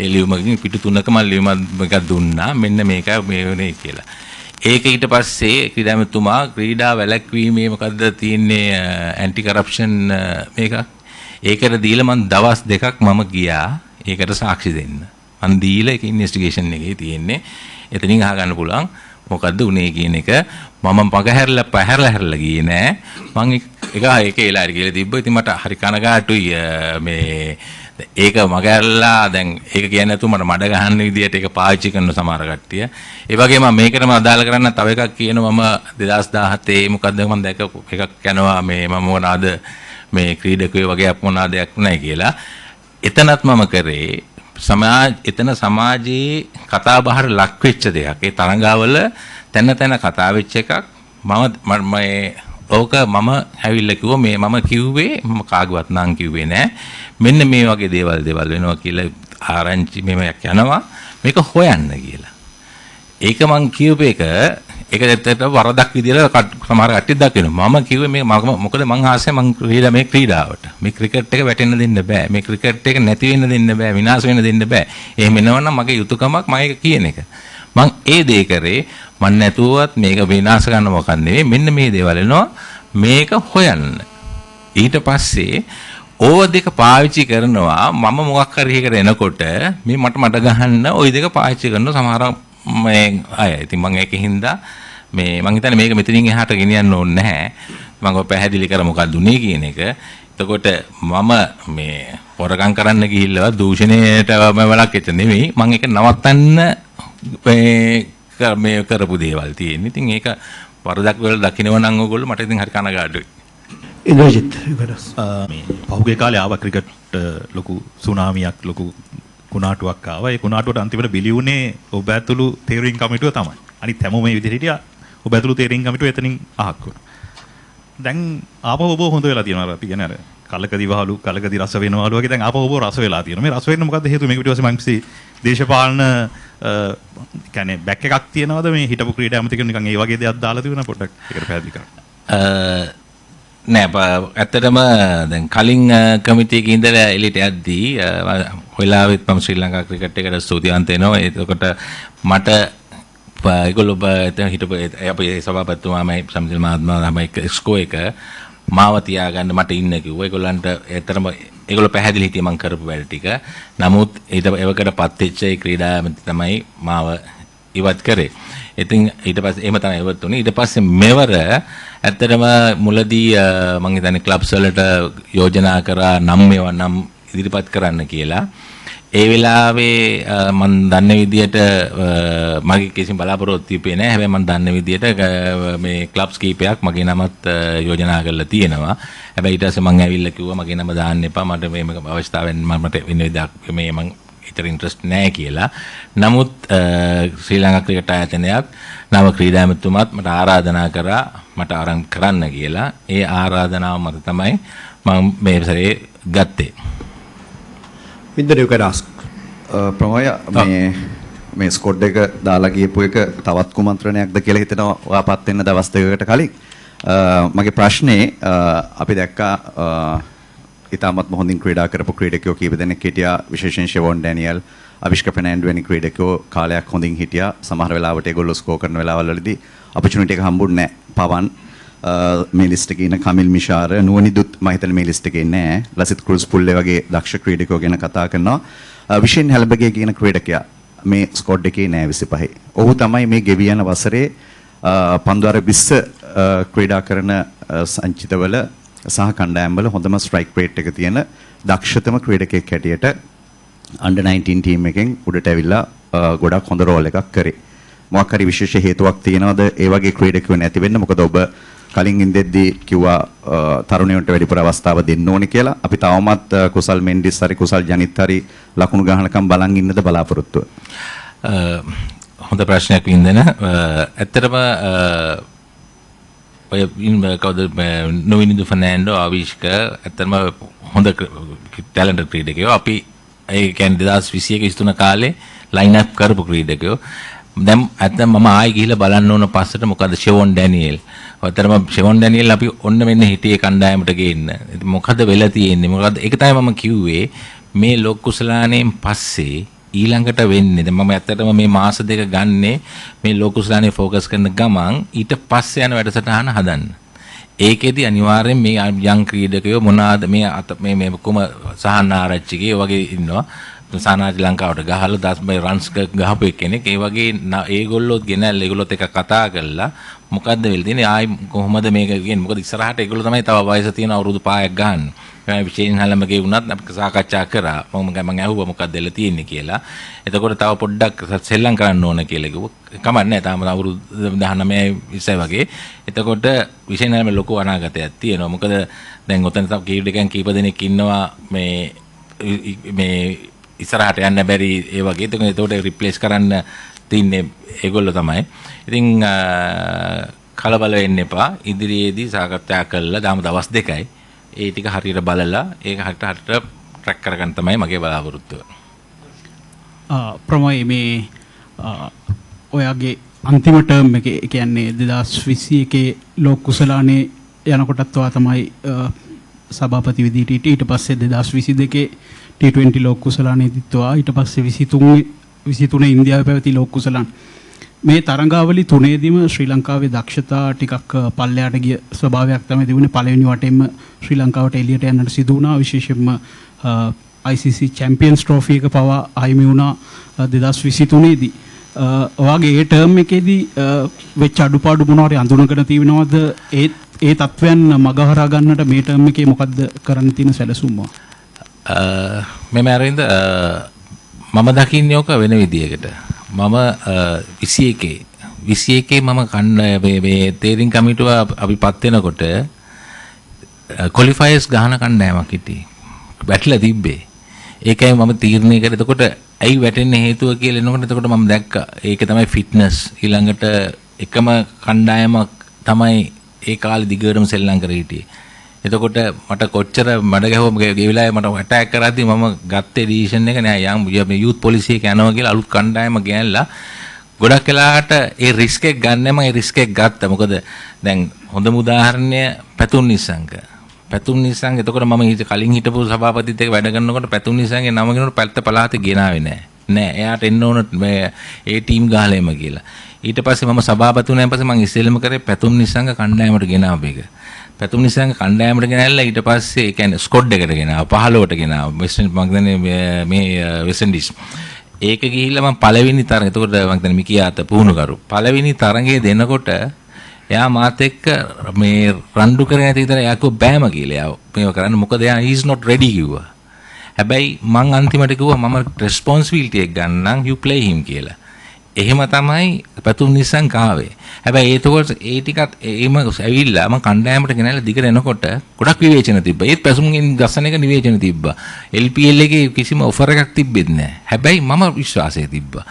ඒ ලියුමකින් පිටු 3ක මම ලියුමක් එකක් දුන්නා මෙන්න මේක මේ වෙනේ කියලා. ඒක ඊට පස්සේ ක්‍රීඩාමතුමා ක්‍රීඩා වැළැක්වීමේ මොකද්ද තියෙන්නේ ඇන්ටි කරප්ෂන් මේක. ඒකට දීලා මම දවස් 2ක් මම ගියා ඒකට සාක්ෂි දෙන්න. මම දීලා ඒක ඉන්වෙස්ටිගේෂන් එකේ තියෙන්නේ. එතනින් අහගන්න පුළුවන් මොකද්ද උනේ කියන එක. මම පැහැරලා ගියේ නෑ. මම ඒක ඒලාට කියලා තිබ්බා. ඉතින් මට හරි කනගාටුයි මේ ඒක මගහැරලා දැන් ඒක කියන්නේ නැතුව මට මඩ ගහන්න විදියට ඒක පාවිච්චි කරන සමහර කට්ටිය. ඒ වගේම මේකටම අදාළ කරන්න තව එකක් කියනවා මම 2017 මොකද්ද මම දැක එකක් යනවා මේ මම මොනවාද මේ ක්‍රීඩකයෝ වගේ මොනවාදයක් නැහැ කියලා. එතනත් මම කරේ එතන සමාජයේ කතා බහට ලක් වෙච්ච දෙයක්. ඒ තරංගාවල තැන කතා වෙච්ච එකක් මම ඕක මම ඇවිල්ලා කිව්වා මේ මම කිව්වේ මම කාගවත් නම් කිව්වේ නෑ මෙන්න මේ වගේ දේවල් වෙනවා කියලා ආරංචි මෙමයක් යනවා මේක හොයන්න කියලා. ඒක මං කියූප එක ඒක ඇත්තට වරදක් විදියට සමහර කට්ටිය දකිනවා. මම කිව්වේ මේ මොකද මං ආසයි මං මේ ක්‍රීඩාවට මේ ක්‍රිකට් එක වැටෙන්න දෙන්න බෑ. මේ ක්‍රිකට් එක නැති වෙන්න දෙන්න බෑ. විනාශ වෙන්න දෙන්න බෑ. එහෙම වෙනවනම් මගේ යුතුයකමක් මම ඒක කියන එක. මං ඒ දේ කරේ මන් නැතුවත් මේක විනාශ කරන්න මොකක් නෙවෙයි මෙන්න මේ දේවල් එනවා මේක හොයන්න. ඊට පස්සේ ඕව දෙක පාවිච්චි කරනවා මම මොකක් හරි එකකට එනකොට මේ මට ගහන්න ওই දෙක පාවිච්චි කරන සමහර මේ අය. ඉතින් මම ඒකින්ද මේ මං හිතන්නේ මේක මෙතනින් එහාට ගෙනියන්න ඕනේ නැහැ. මම ඔය පැහැදිලි කර මොකක්ද උනේ කියන එක. එතකොට මම මේ හොරගම් කරන්න ගිහිල්ලා දූෂණයට වලක් එච්ච නෙවෙයි මම ඒක නවත්තන්න මේ කරපු දේවල් තියෙන්නේ. ඉතින් ඒක වරදක් වල දකින්නව නම් ඕගොල්ලෝ මට ඉතින් හරි කනගාටුයි. ඉන්ද්‍රජිත් මේ පහුගිය කාලේ ආවා ක්‍රිකට් ලොකු සුනාමියක් ලොකු කුණාටුවක් ආවා. ඒ කුණාටුවට අන්තිමට බිලි වුණේ ඔබ ඇතුළු තීරින් කමිටුව තමයි. අනිත් හැමෝම මේ විදිහට හිටියා. ඔබ ඇතුළු තීරින් කමිටුව එතනින් අහක් වුණා. දැන් ආපහු ඔබ හොඳ වෙලා තියෙනවා. අපි කියන්නේ අර කලකදී වහලු කලකදී රස වෙනවලු වගේ දැන් ආපහු ඔබ රස වෙලා තියෙනවා. මේ රස වෙන්න මොකද්ද හේතුව? මේක ඊට පස්සේ මම කිසි දේශපාලන කියන්නේ බැක් එකක් තියනවද මේ හිටපු ක්‍රීඩා ඇමතිකෙන් නිකන් ඒ වගේ දෙයක් දාලා තිබුණා පොඩ්ඩක් ඒකට පැහැදිලි කරන්න. නෑ ඇත්තටම දැන් කලින් කමිටු එකේ ඉඳලා එළියට යද්දී වෙලාවෙත් මම ශ්‍රී ලංකා ක්‍රිකට් එකට ස්තුතිවන්ත වෙනවා. එතකොට මට ඒගොල්ලෝ හිටපු අපේ සභාපතිතුමාමයි සම්දිල් මහත්මයා තමයි එක්ස්කෝ එක මාව තියාගන්න මට ඉන්න කිව්වා. ඒගොල්ලන්ට ඇත්තටම ඒගොල්ලෝ පැහැදිලි හිටියේ මම කරපු වැඩ ටික. නමුත් ඒවකටපත් වෙච්ච ඒ ක්‍රීඩා ඇමති තමයි මාව ඉවත් කරේ. ඉතින් ඊට පස්සේ එහෙම තමයි ඉවත් වුණේ. ඊට පස්සේ මෙවර ඇත්තටම මුලදී මම හිතන්නේ ක්ලබ්ස් වලට යෝජනා කරා නම් ඉදිරිපත් කරන්න කියලා. ඒ වෙලාවේ මම දන්න විදියට මගේ කිසිම බලාපොරොත්තු තිබෙන්නේ නැහැ. හැබැයි මම දන්න විදියට මේ ක්ලබ්ස් කීපයක් මගේ නමත් යෝජනා කරලා තියෙනවා. හැබැයි ඊට පස්සේ මම ඇවිල්ලා කිව්වා මගේ නම දාන්න එපා. මට මේ අවස්ථාවෙන් මට වෙන විදිහක් මේ මම ඉතර ඉන්ට්‍රස්ට් නැහැ කියලා. නමුත් ශ්‍රී ලංකා ක්‍රිකට් ආයතනයත් නව ක්‍රීඩා ඇමතුමාත් මට ආරාධනා කරා මට අරන් කරන්න කියලා. ඒ ආරාධනාව මත තමයි මම මේ සැරේ ගත්තේ. Vinder, you can ask. ප්‍රමෝය මේ ස්කොඩ් එක දාලා ගියපු එක තවත් කුමන්ත්‍රණයක්ද කියලා හිතනවා ඔයාපත් වෙන්න දවස් දෙකකට කලින්. මගේ ප්‍රශ්නේ අපි දැක්කා ඉතාමත් හොඳින් ක්‍රීඩා කරපු ක්‍රීඩකයෝ කීප දෙනෙක් හිටියා, විශේෂයෙන් ෂෙවොන් ඩැනියල්, අවිෂ්ක ෆර්නැන්ඩෝ වැනි ක්‍රීඩකයෝ කාලයක් හොඳින් හිටියා. සමහර වෙලාවට ඒගොල්ලෝ ස්කෝර් කරන වෙලාවල් වලදී ඔපචුනිටි එක හම්බුන්නේ නැහැ. පවන් මේ ලිස්ට් එකේ ඉන්න කමිල් මිෂාර නුවනිදුත් මම හිතන්නේ මේ ලිස්ට් එකේ නැහැ. ලසිත් ක්‍රූස් පුල්ලේ වගේ දක්ෂ ක්‍රීඩකයෝ ගැන කතා කරනවා. විෂෙන් හැලබගේ කියන ක්‍රීඩකයා මේ ස්කොඩ් එකේ නෑ 25. ඔහු තමයි මේ ගෙවි යන වසරේ පන්දුවර 20 ක්‍රීඩා කරන සංචිතවල සහ කණ්ඩායම්වල හොඳම ස්ට්‍රයික් රේට් එක තියෙන දක්ෂතම ක්‍රීඩකයෙක් හැටියට අන්ඩර් 19 ටීම් එකෙන් උඩට ඇවිල්ලා ගොඩක් හොඳ රෝල් එකක් කරේ. මොකක් හරි විශේෂ හේතුවක් තියෙනවද ඒ වගේ ක්‍රීඩකයෝ නැති වෙන්න? මොකද ඔබ කලින් ඉඳෙද්දී කිව්වා තරුණයන්ට වැඩිපුර අවස්ථාව දෙන්න ඕනේ කියලා. අපි තවමත් කුසල් මෙන්ඩිස් හරි කුසල් ජනිත් හරි ලකුණු ගහනකම් බලන් ඉන්නද බලාපොරොත්තුව? හොඳ ප්‍රශ්නයක් වින්දන. ඇත්තටම ඔය කවුද නොවිනිදු ෆර්නැන්ඩෝ, අවිෂ්ක ඇත්තටම හොඳ ටැලන්ටඩ් ක්‍රීඩකයෝ. අපි ඒ කියන්නේ 2021 23 කාලේ ලයින් අප් කරපු ක්‍රීඩකයෝ. දැන් ඇත්තටම මම ආයෙ ගිහිල්ලා බලන්න ඕන පස්සට මොකද ෂෙවොන් ඩැනියෙල්. ඔතරම ෂෙවොන් ඩැනියෙල් අපි ඔන්න මෙන්න හිටියේ කණ්ඩායමට ගේන්න. ඉතින් මොකද වෙලා තියෙන්නේ? මොකද ඒක තමයි මම කිව්වේ මේ ලෝක කුසලාණයෙන් පස්සේ ඊළඟට වෙන්නේ. දැන් මම ඇත්තටම මේ මාස දෙක ගන්නේ මේ ලෝක කුසලාණේ ફોකස් කරන ගමන් ඊට පස්සේ යන වැඩසටහන හදන්න. ඒකෙදි අනිවාර්යෙන් මේ යම් ක්‍රීඩකයෝ මොනවාද මේ කොම සහන් ආරච්චිගේ වගේ ඉන්නවා. සානාජ් ලංකාවට ගහලා 10 රන්ස් ගහපු කෙනෙක්. ඒ වගේ ඒගොල්ලොත් ගෙනල්ලා ඒගොල්ලොත් එක කතා කරලා මොකද්ද වෙලා තියෙන්නේ ආයි කොහොමද මේක කියන්නේ? මොකද ඉස්සරහට ඒගොල්ලෝ තමයි තව වයස තියෙන අවුරුදු 5ක් ගන්න. ඒ විශේෂයෙන් හැලමගේ වුණත් අපි සාකච්ඡා කරා. මම ඇහුවා මොකද්ද වෙලා තියෙන්නේ කියලා. එතකොට තව පොඩ්ඩක් සෙල්ලම් කරන්න ඕන කියලා කිව්වා. කමක් නැහැ. තාම අවුරුදු 19 20 වගේ. එතකොට විශේෂයෙන් හැලම ලොකු අනාගතයක් තියෙනවා. මොකද දැන් ඔතන තව කීප කීප දෙනෙක් ඉන්නවා මේ ඉස්සරහට යන්න බැරි ඒ වගේ. ඒකට රිප්ලේස් කරන්න තින්නේ ඒගොල්ලෝ තමයි. ඉතින් කලබල වෙන්න එපා. ඉදිරියේදී සාකච්ඡා කළා. දාම දවස් දෙකයි. ඒ ටික හරියට බලලා ඒක හරියට ට්‍රැක් කරගන්න තමයි මගේ බලාපොරොත්තුව. ප්‍රමෝයි මේ ඔයාගේ අන්තිම ටර්ම් එකේ කියන්නේ 2021 ලෝක කුසලානේ යනකොටත් ඔයා තමයි සභාපති විදිහට ඊට පස්සේ 2022 T20 ලෝක කුසලානේ දිත්වා ඊට පස්සේ 23 ඉන්දියාවේ පැවති ලෝක කුසලාන මේ තරඟාවලි තුනේදීම ශ්‍රී ලංකාවේ දක්ෂතා ටිකක් පල්ලයට ගිය ස්වභාවයක් තමයි තිබුණේ. පළවෙනි වටේම ශ්‍රී ලංකාවට එළියට යන්නට සිදු වුණා. විශේෂයෙන්ම ICC Champions Trophy එක පවා අහිමි වුණා 2023 දී. ඔයාගේ ඒ ටර්ම් එකේදී වෙච්ච අඩුපාඩු මොනවාරි අඳුනගෙන තියෙනවද? ඒ තත්වයන් මගහරා ගන්නට මේ ටර්ම් එකේ මොකද්ද කරන්න තියෙන සැලසුම? මේ මෑරින්ද මම දකින්නේ ඔක වෙන විදියකට. මම 21 මම මේ තේරින් කමිටුව අපිපත් වෙනකොට ක්වොලිෆයර්ස් ගහන කණ්ඩායමක් හිටියේ. වැටලා තිබ්බේ. ඒකයි මම තීරණය කරේ. එතකොට ඇයි වැටෙන්න හේතුව කියලා එනකොට එතකොට මම දැක්කා. ඒක තමයි ෆිට්නස්. ඊළඟට එකම කණ්ඩායමක් තමයි ඒ කාලේ දිගටම සෙල්ලම් කර හිටියේ. එතකොට මට කොච්චර මඩ ගැහුවම ගේ වෙලාවේ මට ඇටැක් කරද්දි මම ගත්තේ ඩිසිෂන් එක නෑ යම් යූත් පොලිසිය එක යනවා කියලා අලුත් කණ්ඩායම ගෙනල්ලා ගොඩක් වෙලාවට ඒ රිස්ක් එක ගන්න මම ඒ රිස්ක් එක ගත්තා. මොකද දැන් හොඳම උදාහරණය පැතුම් නිසංග. එතකොට මම කලින් හිටපු සභාපතිත් එක්ක වැඩ කරනකොට පැතුම් නිසංගේ නම ගෙනනකොට පැත්ත පළාතේ ගෙනාවේ නෑ. එයාට එන්න ඕන මේ ඒ ටීම් ගහලෙම කියලා. ඊට පස්සේ මම සභාපති වුණාන් පස්සේ මම ඉස්සෙල්ලම කරේ පැතුම් නිසංග කණ්ඩායමට ගෙනාව එක. පැතුම් නිසංග කණ්ඩායමට ගෙනල්ලා ඊට පස්සේ ඒ කියන්නේ ස්කොඩ් එකට ගෙනාවා 15ට ගෙනාවා වෙස්ට් මම දන්නේ මේ වෙස්ට් ඉන්ඩීස් ඒක ගිහිල්ලා මම පළවෙනි තරඟ එතකොට මම දන්නේ මිකියාත පුහුණුකරු පළවෙනි තරඟයේ දෙනකොට එයා මාත් එක්ක මේ රණ්ඩු කරගෙන ඇති විතර එයා කිව්වා බෑම කියලා එයා මේව කරන්න මොකද එයා he is not ready කිව්වා හැබැයි මං අන්තිමට කිව්වා මම responsibility එක ගන්නම් you play him කියලා එහෙම තමයි පැතුම් නිසං කාවේ. හැබැයි ඒතකොට ඒ ටිකත් එහෙම ඇවිල්ලා මම කණ්ඩායමට ගෙනල්ලා දිගට එනකොට ගොඩක් විවේචන තිබ්බා. ඒත් පැසුම්ගෙන් ගස්සන එක නිවේචන තිබ්බා. LPL එකේ කිසිම ඔෆර් එකක් තිබෙන්නේ නැහැ. හැබැයි මම විශ්වාසය තිබ්බා.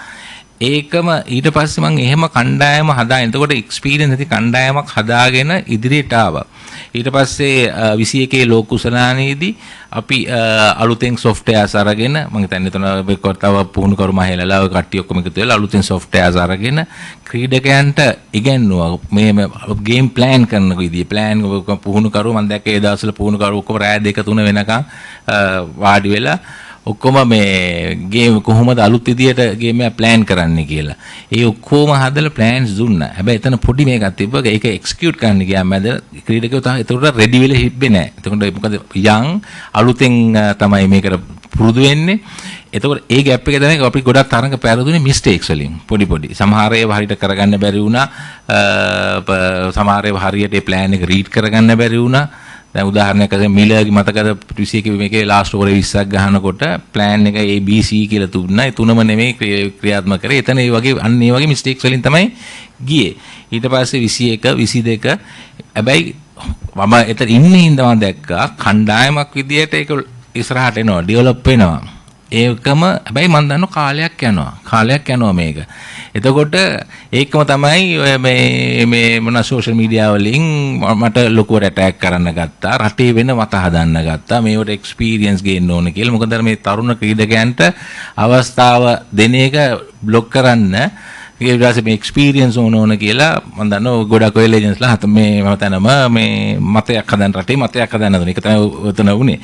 ඒකම ඊට පස්සේ මම එහෙම කණ්ඩායම හදාගෙන එතකොට එක්ස්පීරියන්ස් ඇති කණ්ඩායමක් හදාගෙන ඉදිරියට ආවා. ඊට පස්සේ 21 ලෝක කුසලානේදී අපි අලුතෙන් softwares අරගෙන මම හිතන්නේ එතන තව පුහුණු කරු මහේලලා ඔය කට්ටිය ඔක්කොම එකතු වෙලා අලුතෙන් softwares අරගෙන ක්‍රීඩකයන්ට ඉගෙනුවා මේ ගේම් ප්ලෑන් කරන විදිය ප්ලෑන් පුහුණු කරු මම දැක්කේ ඒ දවස්වල පුහුණු කරු ඔක්කොම රෑ 2-3 වෙනකන් වාඩි වෙලා ඔක්කොම මේ ගේම් කොහොමද අලුත් විදියට ගේම් එක ප්ලෑන් කරන්න කියලා. ඒ ඔක්කොම හදලා ප්ලෑන්ස් දුන්නා. හැබැයි එතන පොඩි මේකක් තිබ්බා. ඒක එක්සිකියුට් කරන්න ගියාම මැද ක්‍රීඩකයෝ තාම ඒකට රෙඩි වෙලා හිටින්නේ නැහැ. එතකොට මොකද යන් අලුතෙන් තමයි මේකට පුරුදු වෙන්නේ. එතකොට ඒ ગેප් එක තමයි අපි ගොඩක් තරඟ පැරදුනේ මිස්ටේක්ස් වලින්. පොඩි. සමහර ඒවා හරියට කරගන්න බැරි වුණා. සමහර ඒවා හරියට ඒ ප්ලෑන් එක රීඩ් කරගන්න බැරි වුණා. දැන් උදාහරණයක් අරගෙන මිලර්ගේ මතකද 21 මේකේ ලාස්ට් ඕවර් 20ක් ගහනකොට ප්ලෑන් එක ABC කියලා තුනයි තුනම නෙමෙයි ක්‍රියාත්මක කරේ. එතන ඒ වගේ අන්න ඒ වගේ මිස්ටේක්ස් වලින් තමයි ගියේ. ඊට පස්සේ 21 22 හැබැයි මම එතන ඉන්නේ හින්දා මම දැක්කා කණ්ඩායමක් විදියට ඒක ඉස්සරහට එනවා ඩෙවලොප් වෙනවා. ඒකම හැබැයි මම දන්නවා කාලයක් යනවා මේක. එතකොට ඒකම තමයි මේ මොන සෝෂල් මීඩියා වලින් මට ලොකුවට ඇටැක් කරන්න ගත්තා. රටේ වෙන මත හදන්න ගත්තා. මේවට එක්ස්පීරියන්ස් ගේන්න ඕන කියලා. මොකද මේ තරුණ ක්‍රීඩකයන්ට අවස්ථාව දෙන එක බ්ලොක් කරන්න ඊට පස්සේ මේ එක්ස්පීරියන්ස් ඕන කියලා මම දන්නවා ගොඩක් ඔය ලෙජන්ස්ලා මේ මතනම මේ මතයක් හදන්න රටේ මතයක් හදන්න දුන එක තමයි උතන වුනේ.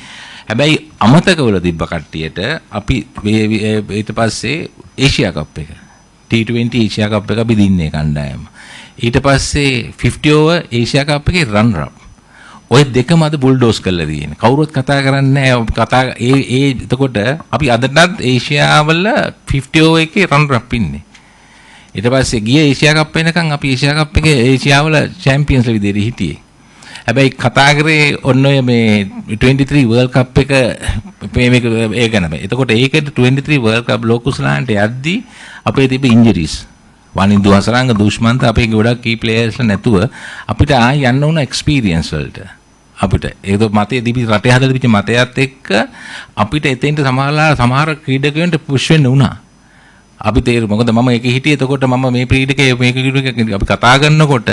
හැබැයි අමතක වල තිබ්බ කට්ටියට අපි ඊට පස්සේ ඒෂියා කප් එක T20 ඒෂියා කප් එක අපි දින්නේ කණ්ඩායම. ඊට පස්සේ 50 over ඒෂියා කප් එකේ රන්නර් අප්. ඔය දෙකම අද බුල්ඩෝස් කරලා තියෙන්නේ. කවුරුත් කතා කරන්නේ නැහැ. එතකොට අපි අදටත් ඒෂියාවල 50 over එකේ රන්නර් අප් ඉන්නේ. ඊට පස්සේ ගිය ඒෂියා කප් වෙනකන් අපි ඒෂියා කප් එකේ ඒෂියාවල චැම්පියන්ස්ලා විදිහට හිටියේ. හැබැයි කතා කරේ ඔන්න ඔය මේ 23 World Cup එක මේක ඒ ගැන. එතකොට ඒකේ 23 World Cup ලෝක කුසලාන්ට යද්දී අපේ තිබ්බ ඉන්ජරිස්. වනින්දු හසරංග දුෂ්මන්ත අපේ ගොඩක් කී ප්ලේයර්ස්ලා නැතුව අපිට ආය යන්න උන එක්ස්පීරියන්ස් වලට. අපිට ඒක මතයේ තිබි රටේ හදලා තිබිච්ච මතයත් එක්ක අපිට එතෙන්ට සමහර ක්‍රීඩකයන්ට පුෂ් වෙන්න උනා. අපි තේරු මොකද මම ඒකේ හිටියේ එතකොට මම මේ ක්‍රීඩකේ අපි කතා කරනකොට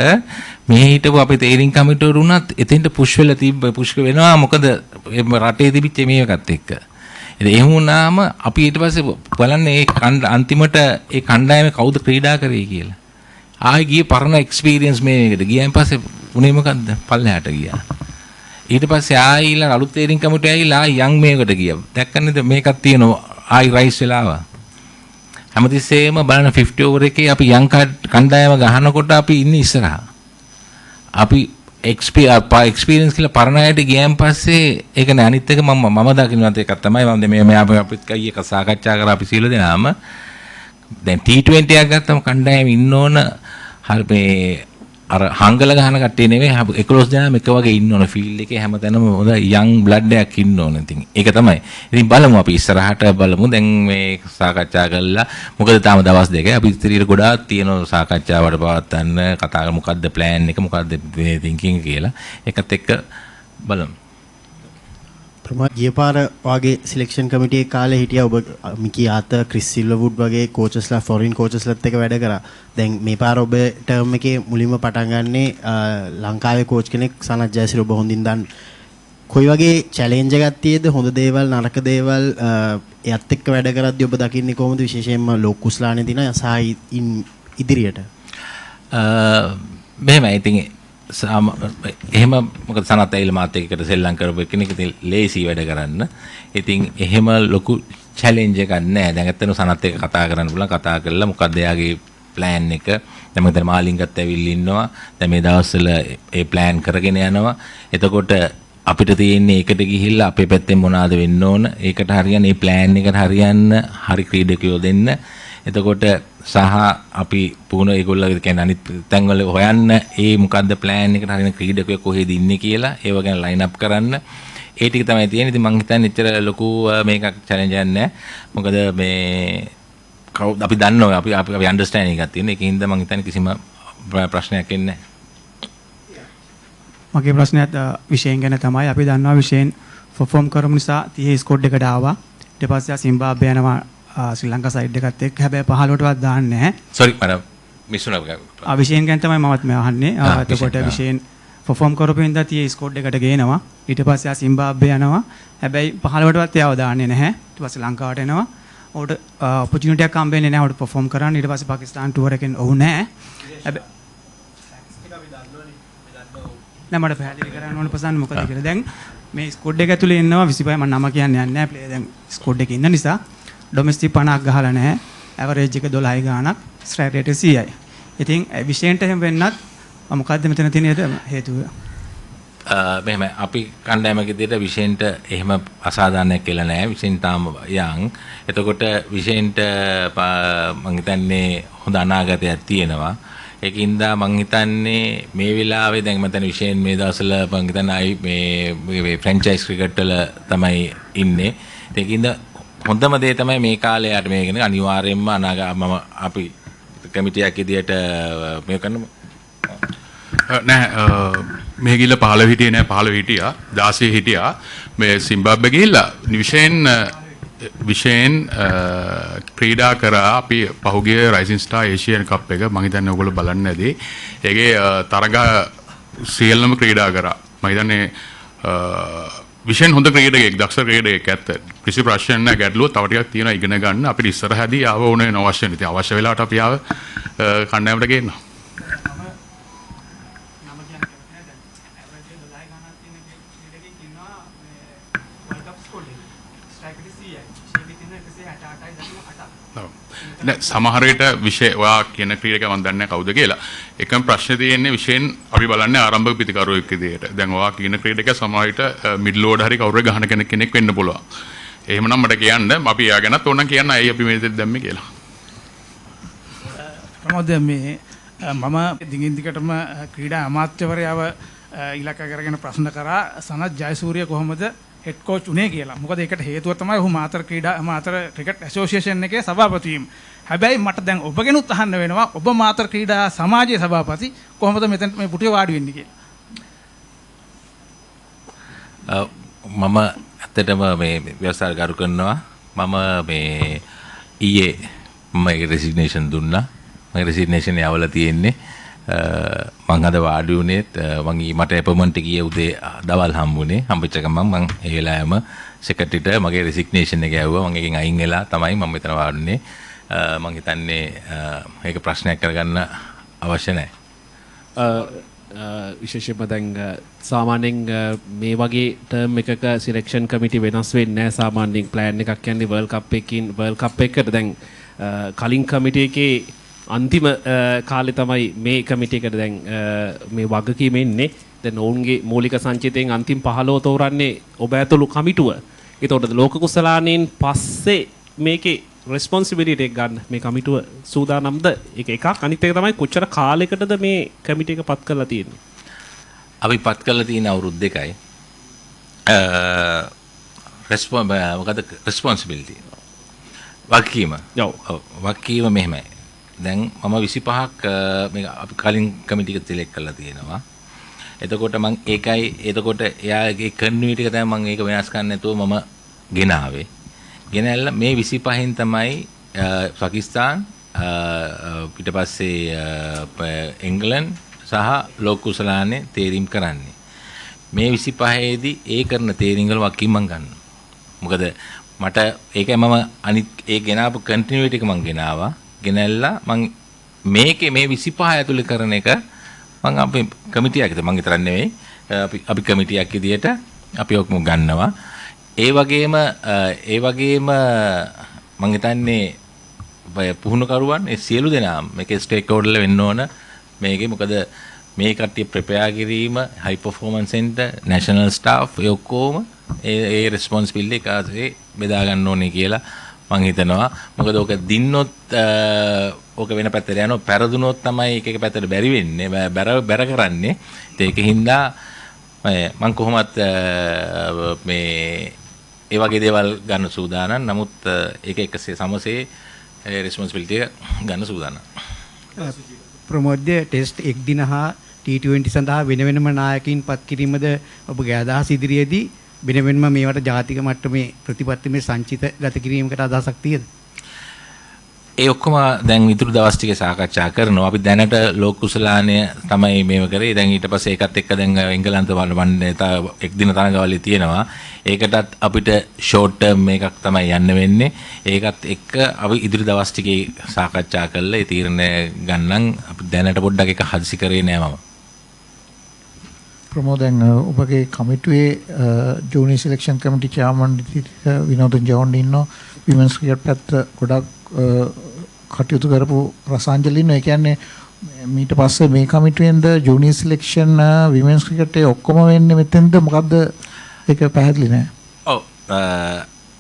මේ හිටපු අපේ තේරින් කමිටුවරු උනත් එතෙන්ට පුෂ් වෙලා පුෂ් වෙනවා මොකද රටේ තිබිච්ච මේකත් එක්ක. ඉතින් එහෙම වුණාම අපි ඊට පස්සේ බලන්නේ ඒ අන්තිමට ඒ කණ්ඩායමේ කවුද ක්‍රීඩා කරේ කියලා. ආයෙ ගියේ පරණ එක්ස්පීරියන්ස් මේකට ගියාන් පස්සේ උනේ මොකද්ද? පල්ලෙහාට ගියා. ඊට පස්සේ ආයෙ ඊළඟ අලුත් තේරින් කමිටුව ඇවිල්ලා ආයෙ යන් මේකට ගියා. දැක්කන්නේද මේකක් තියෙනවා ආයෙ රයිස් වෙලා ආවා. හැමතිස්සෙම බලන 50 over එකේ අපි යන් කණ්ඩායම ගහනකොට අපි ඉන්නේ ඉස්සරහා. අපි එක්ස්පීරියන්ස් කියලා පරණ අයට ගියන් පස්සේ ඒක නෑ අනිත් එක මම දකින්නත් එකක් තමයි මම මේ අපිත් කයි එක සාකච්ඡා කරා අපි සීල දෙනාම දැන් T20 එකක් ගත්තම කණ්ඩායම ඉන්න ඕන හරි මේ අර හංගල ගහන කට්ටිය නෙවෙයි 11 දෙනාම එක වගේ ඉන්න ඕන ෆීල්ඩ් එකේ හැමතැනම හොඳ යන් බ්ලඩ් එකක් ඉන්න ඕන. ඉතින් ඒක තමයි. ඉතින් බලමු අපි ඉස්සරහට බලමු. දැන් මේ සාකච්ඡා කළා. මොකද තාම දවස් දෙකයි අපි ඉතිරියට ගොඩාක් තියෙනවා සාකච්ඡාවට පවත්වන්න. කතා කරමු මොකද්ද ප්ලෑන් එක මොකද්ද තින්කින් කියලා. ඒකත් එක්ක බලමු. ගිය පාර වගේ සිලෙක්ෂන් කමිටියේ කාලේ හිටියා ඔබ මිකී ආත ක්‍රිස් සිල්වර්වුඩ් වගේ කෝචස්ලා ෆොරින් කෝචස්ලාත් එක්ක වැඩ කරා. දැන් මේ පාර ඔබ ටර්ම් එකේ මුලින්ම පටන් ගන්නේ ලංකාවේ කෝච් කෙනෙක් සනත් ජයසිරි ඔබ හොඳින් දන්න. කොයි වගේ චැලෙන්ජ් එකක් තියෙද හොඳ දේවල් නරක දේවල් එයත් එක්ක වැඩ කරද්දී ඔබ දකින්නේ කොහොමද විශේෂයෙන්ම ලෝක කුසලානේ දින සහ ඉදිරියට? මෙහෙමයි ඉතින් එහෙම මොකද සනත් ඇවිල්ලා මාත් එක්ක සෙල්ලම් කරපු කෙනෙක් ඉතින් ලේසි වැඩ කරන්න. ඉතින් එහෙම ලොකු චැලෙන්ජ් එකක් නැහැ. දැන් ඇත්තටම සනත් එක්ක කතා කරන්න පුළුවන්. කතා කරලා මොකක්ද එයාගේ ප්ලෑන් එක. දැන් මම මාලින්ගත් ඇවිල්ලා ඉන්නවා. දැන් මේ දවස්වල ඒ ප්ලෑන් කරගෙන යනවා. එතකොට අපිට තියෙන්නේ ඒකට ගිහිල්ලා අපේ පැත්තෙන් මොනවාද වෙන්න ඕන. ඒකට හරියන්නේ මේ ප්ලෑන් එකට හරියන්න හරි ක්‍රීඩකයෝ දෙන්න. එතකොට සහ අපි පුහුණු ඒගොල්ලෝ කියන්නේ අනිත් තැන්වල හොයන්න ඒ මොකද්ද ප්ලෑන් එකට හරින ක්‍රීඩකයෝ කොහෙද ඉන්නේ කියලා ඒව ගැන ලයින් අප් කරන්න ඒ ටික තමයි තියෙන්නේ. ඉතින් මම හිතන්නේ එච්චර ලොකු මේකක් චැලෙන්ජ් එකක් නැහැ. මොකද මේ අපි දන්නවා අපි අන්ඩර්ස්ටෑන්ඩින් එකක් තියෙන. ඒකින්ද මම හිතන්නේ කිසිම ප්‍රශ්නයක් එන්නේ නැහැ. මගේ ප්‍රශ්නයත් විෂයෙන් ගැන තමයි. අපි දන්නවා විෂයෙන් පර්ෆෝම් කරමු නිසා 30 ස්කෝඩ් එකට ආවා. ඊට පස්සේ සිම්බාබ්වේ යනවා ශ්‍රී ලංකා සයිඩ් එකත් එක්ක. හැබැයි 15ටවත් දාන්නේ නැහැ. sorry මම මිස්සුණා. අවිෂේන් ගැන තමයි මමත් මේ අහන්නේ. එතකොට විෂේන් perform කරපු ඉඳලා tie ස්කෝඩ් එකට ගේනවා. ඊට පස්සේ ආ සිම්බාබ්වේ යනවා. හැබැයි 15වටවත් එයාව දාන්නේ නැහැ. ඊට පස්සේ ලංකාවට එනවා. ඔහුට opportunity එකක් හම්බෙන්නේ නැහැ ඔහුට perform කරන්න. ඊට පස්සේ පාකිස්තාන් ටුවර් එකෙන් ඔහු නැහැ. හැබැයි නෑ මට පැහැදිලි කරන්න ඕන ප්‍රසන්න මොකද කියලා. දැන් මේ ස්කෝඩ් එක ඇතුලේ ඉන්නවා 25 මම නම කියන්නේ නැහැ. ප්ලේයර් දැන් ස්කෝඩ් එකේ ඉන්න නිසා ඩොමෙස්ටික් 50ක් ගහලා නැහැ. ඇවරේජ් එක 12 ගාණක්. ස්ට්‍රයික් රේට් 100යි. ඉතින් විෂයෙන්ට එහෙම වෙන්නත් මොකද්ද මෙතන තියෙන හේතුව? මෙහෙම අපි කණ්ඩායමක විදිහට විෂයෙන්ට එහෙම අසාධාරණයක් කියලා නැහැ. විෂයෙන් තාම යන්. එතකොට විෂයෙන්ට මම හිතන්නේ හොඳ අනාගතයක් තියෙනවා. ඒකින්ද මම හිතන්නේ මේ වෙලාවේ දැන් මම හිතන්නේ විෂයෙන් මේ දවස්වල මම හිතන්නේ මේ ෆ්‍රැන්චයිස් ක්‍රිකට් වල තමයි ඉන්නේ. ඒකින්ද හොඳම දේ තමයි මේ කාලේ යට මේකන අනිවාර්යයෙන්ම මම අපි කමිටියක් විදියට මේ කරනවා. නෑ මේ ගිල්ල 15 හිටියේ නෑ 15 හිටියා 16 හිටියා මේ සිම්බාබ්වේ ගිහිල්ලා විෂයෙන් ක්‍රීඩා කරා අපි පහුගිය රයිසින් ස්ටාර් ඒෂියන් කප් එක මම හිතන්නේ ඔයගොල්ලෝ බලන්නේ නැති. ඒකේ තරග සියල්ලම ක්‍රීඩා කරා. මම හිතන්නේ විෂයෙන් හොඳ ක්‍රීඩකයෙක් දක්ෂ ක්‍රීඩකයෙක් ඇත්ත. කිසි ප්‍රශ්නයක් නැහැ ගැටලුව තව ටිකක් තියෙනවා ඉගෙන ගන්න. අපිට ඉස්සරහදී ආව ඕනේ අවශ්‍ය නැති. අවශ්‍ය වෙලාවට අපි ආව කණ්ඩායමට ගේනවා. සමහර විට විෂය ඔයා කියන ක්‍රීඩකයා මම දන්නේ නැහැ කවුද කියලා. එකම ප්‍රශ්නේ තියෙන්නේ විෂයෙන් අපි බලන්නේ ආරම්භක පිටිකරුවෙක් විදියට. දැන් ඔයා කියන ක්‍රීඩකයා සමහර විට මිඩ්ල් ඕඩර් හරි කවුරු ගහන කෙනෙක් වෙන්න පුළුවන්. එහෙමනම් මට කියන්න අපි එයා ගැනත් ඕනනම් කියන්න ඇයි අපි මේ දෙයක් දැම්මේ කියලා. ප්‍රමෝද මේ මම දිගින් දිගටම ක්‍රීඩා අමාත්‍යවරයාව ඉලක්ක කරගෙන ප්‍රශ්න කරා සනත් ජයසූරිය කොහොමද හෙඩ් කෝච් උනේ කියලා. මොකද ඒකට හේතුව තමයි ඔහු මාතර ක්‍රිකට් ඇසෝසියේෂන් එකේ සභාපති වීම. හැබැයි මට දැන් ඔබගෙනුත් අහන්න වෙනවා ඔබ මාතර ක්‍රීඩා සමාජයේ සභාපති කොහොමද මෙතන මේ පුටුවේ වාඩි වෙන්නේ කියලා. මම ඇත්තටම මේ ව්‍යවස්ථාවට ගරු කරනවා. මම මේ ඊයේ මම රෙසිග්නේෂන් දුන්නා. මගේ රෙසිග්නේෂන් යවලා තියෙන්නේ. මං අද වාඩි වුණේත් මට අපොයින්ට්මන්ට් එක ගියේ උදේ දවල් හම්බුනේ. හම්බෙච්ච ගමන් මං ඒ වෙලාවෙම සෙක්‍රටරිට මගේ රෙසිග්නේෂන් එක යවුවා. මං එකෙන් අයින් වෙලා තමයි මම මෙතන වාඩිුනේ. මං හිතන්නේ ඒක ප්‍රශ්නයක් කරගන්න අවශ්‍ය නැහැ. විශේෂයෙන්ම දැන් සාමාන්‍යයෙන් මේ වගේ ටර්ම් එකක සිලෙක්ෂන් කමිටි වෙනස් වෙන්නේ නැහැ. සාමාන්‍යයෙන් ප්ලෑන් එකක් කියන්නේ වර්ල්ඩ් කප් එකකට දැන් කලින් කමිටි එකේ අන්තිම කාලේ තමයි මේ කමිටි එකට දැන් මේ වගකීම එන්නේ. දැන් ඔවුන්ගේ මූලික සංචිතයෙන් අන්තිම 15 තෝරන්නේ ඔබ ඇතුළු කමිටුව. ඒතකොට ලෝක කුසලානෙන් පස්සේ මේකේ රෙස්පොන්සිබිලිටි එක ගන්න මේ කමිටුව සූදානම්ද? ඒක එකක්. අනිත් එක තමයි කොච්චර කාලයකටද මේ කමිටි එක පත් කරලා තියෙන්නේ? අපි පත් කරලා තියෙන අවුරුදු 2යි. මොකද රෙස්පොන්සිබිලිටි වගකීම. ඔව් වගකීම මෙහෙමයි. දැන් මම 25ක් මේ අපි කලින් කමිටි එක සිලෙක්ට් කරලා තියෙනවා. එතකොට මම එතකොට එයාගේ කන්ටිනියුටි එක තමයි මම ඒක වෙනස් කරන්න නැතුව මම ගෙනාවේ. ගෙනල්ලා මේ 25න් තමයි පාකිස්තාන් ඊට පස්සේ එංගලන්ඩ් සහ ලෝක කුසලානේ තේරීම් කරන්නේ. මේ 25ේදී ඒ කරන තේරීම් වල වකින් මම ගන්නවා. මොකද මට ඒකයි මම අනිත් ඒ ගෙනාපු කන්ටිනියුටි එක මම ගෙනාවා. ගෙනල්ලා මම මේකේ මේ 25 ඇතුළේ කරන එක මම අපේ කමිටියක් මම විතරක් නෙවෙයි අපි කමිටියක් විදියට අපි ඔක්කොම ගන්නවා. ඒ වගේම මම හිතන්නේ පුහුණුකරුවන් ඒ සියලු දෙනාම මේකේ ස්ටේක් හෝල්ඩර්ලා වෙන්න ඕන. මේකේ මොකද මේ කට්ටිය ප්‍රෙපෙයාර් කිරීම හයි පර්ෆෝමන්ස් සෙන්ටර් නැෂනල් ස්ටාෆ් ඒ ඔක්කොම ඒ රෙස්පොන්සිබිලිටි එක ආසේ බෙදා ගන්න ඕනේ කියලා මම හිතනවා. මොකද ඕක දින්නොත් ඕක වෙන පැත්තට යනවා. පෙරදුනොත් තමයි එක පැත්තට බැරි වෙන්නේ. බැර කරන්නේ. ඒකින්ද මම කොහොමත් මේ ඒ වගේ දේවල් ගන්න සූදානම්. නමුත් ඒක එකසේ සමසේ රෙස්පොන්සිබිලිටි එක ගන්න සූදානම්. ප්‍රමෝද්‍ය ටෙස්ට් එක් දින හා T20 සඳහා වෙන වෙනම නායකයින් පත් කිරීමද ඔබගේ අදහස් ඉදිරියේදී වෙන වෙනම මේවට ජාතික මට්ටමේ ප්‍රතිපත්තිමේ සංචිත ගත කිරීමකට අදහසක් තියෙද? ඒ ඔක්කොම දැන් ඉතුරු දවස් ටිකේ සාකච්ඡා කරනවා. අපි දැනට ලෝක කුසලානය තමයි මේව කරේ. දැන් ඊට පස්සේ ඒකත් එක්ක දැන් එංගලන්ත වන්නේ එක් දින තරඟවලේ තියෙනවා. ඒකටත් අපිට ෂෝට් ටර්ම් එකක් තමයි යන්න වෙන්නේ. ඒකත් එක්ක අපි ඉදිරි දවස් ටිකේ සාකච්ඡා කරලා ඒ තීරණය ගන්නම්. අපි දැනට පොඩ්ඩක් එක හදිසි කරේ නෑ මම. ප්‍රමෝදෙන් ඔබගේ කමිටුවේ ජූනියර් සිලෙක්ෂන් කමිටි චෙයාර්මන් විනෝදන් ජෝන් ඉන්නවා. විමන්ස් ක්‍රිකට් පැත්ත ගොඩක් කටයුතු කරපු රසාංජලි ඉන්නවා. ඒ කියන්නේ ඊට පස්සේ මේ කමිටුවෙන්ද ජූනියර් සිලෙක්ෂන් විමන්ස් ක්‍රිකට් ඔක්කොම වෙන්නේ මෙතෙන්ද මොකද්ද ඒක පැහැදිලි නෑ. ඔව්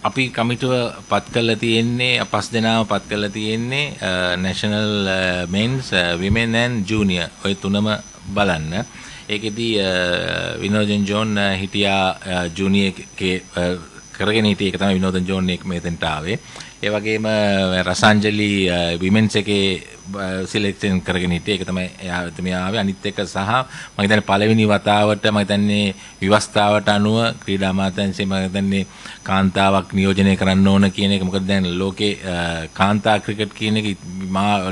අපි කමිටුව පත් කරලා තියෙන්නේ 5 දෙනාම පත් කරලා තියෙන්නේ national men's women and junior ඔය තුනම බලන්න. ඒකෙදී විනෝදන් ජෝන් හිටියා ජූනියර් එකේ කරගෙන හිටියේ. ඒක තමයි විනෝදන් ජෝන් එක මෙතෙන්ට ආවේ. ඒ වගේම රසාංජලි විමෙන්ස් එකේ සිලෙක්ෂන් කරගෙන හිටියේ. ඒක තමයි එයා ආවේ. අනිත් එක සහ මම හිතන්නේ පළවෙනි වතාවට මම හිතන්නේ විවස්ථාවට අනුව ක්‍රීඩා අමාත්‍යාංශය මම හිතන්නේ කාන්තාවක් නියෝජනය කරන්න ඕන කියන එක. මොකද දැන් ලෝකේ කාන්තා ක්‍රිකට් කියන එක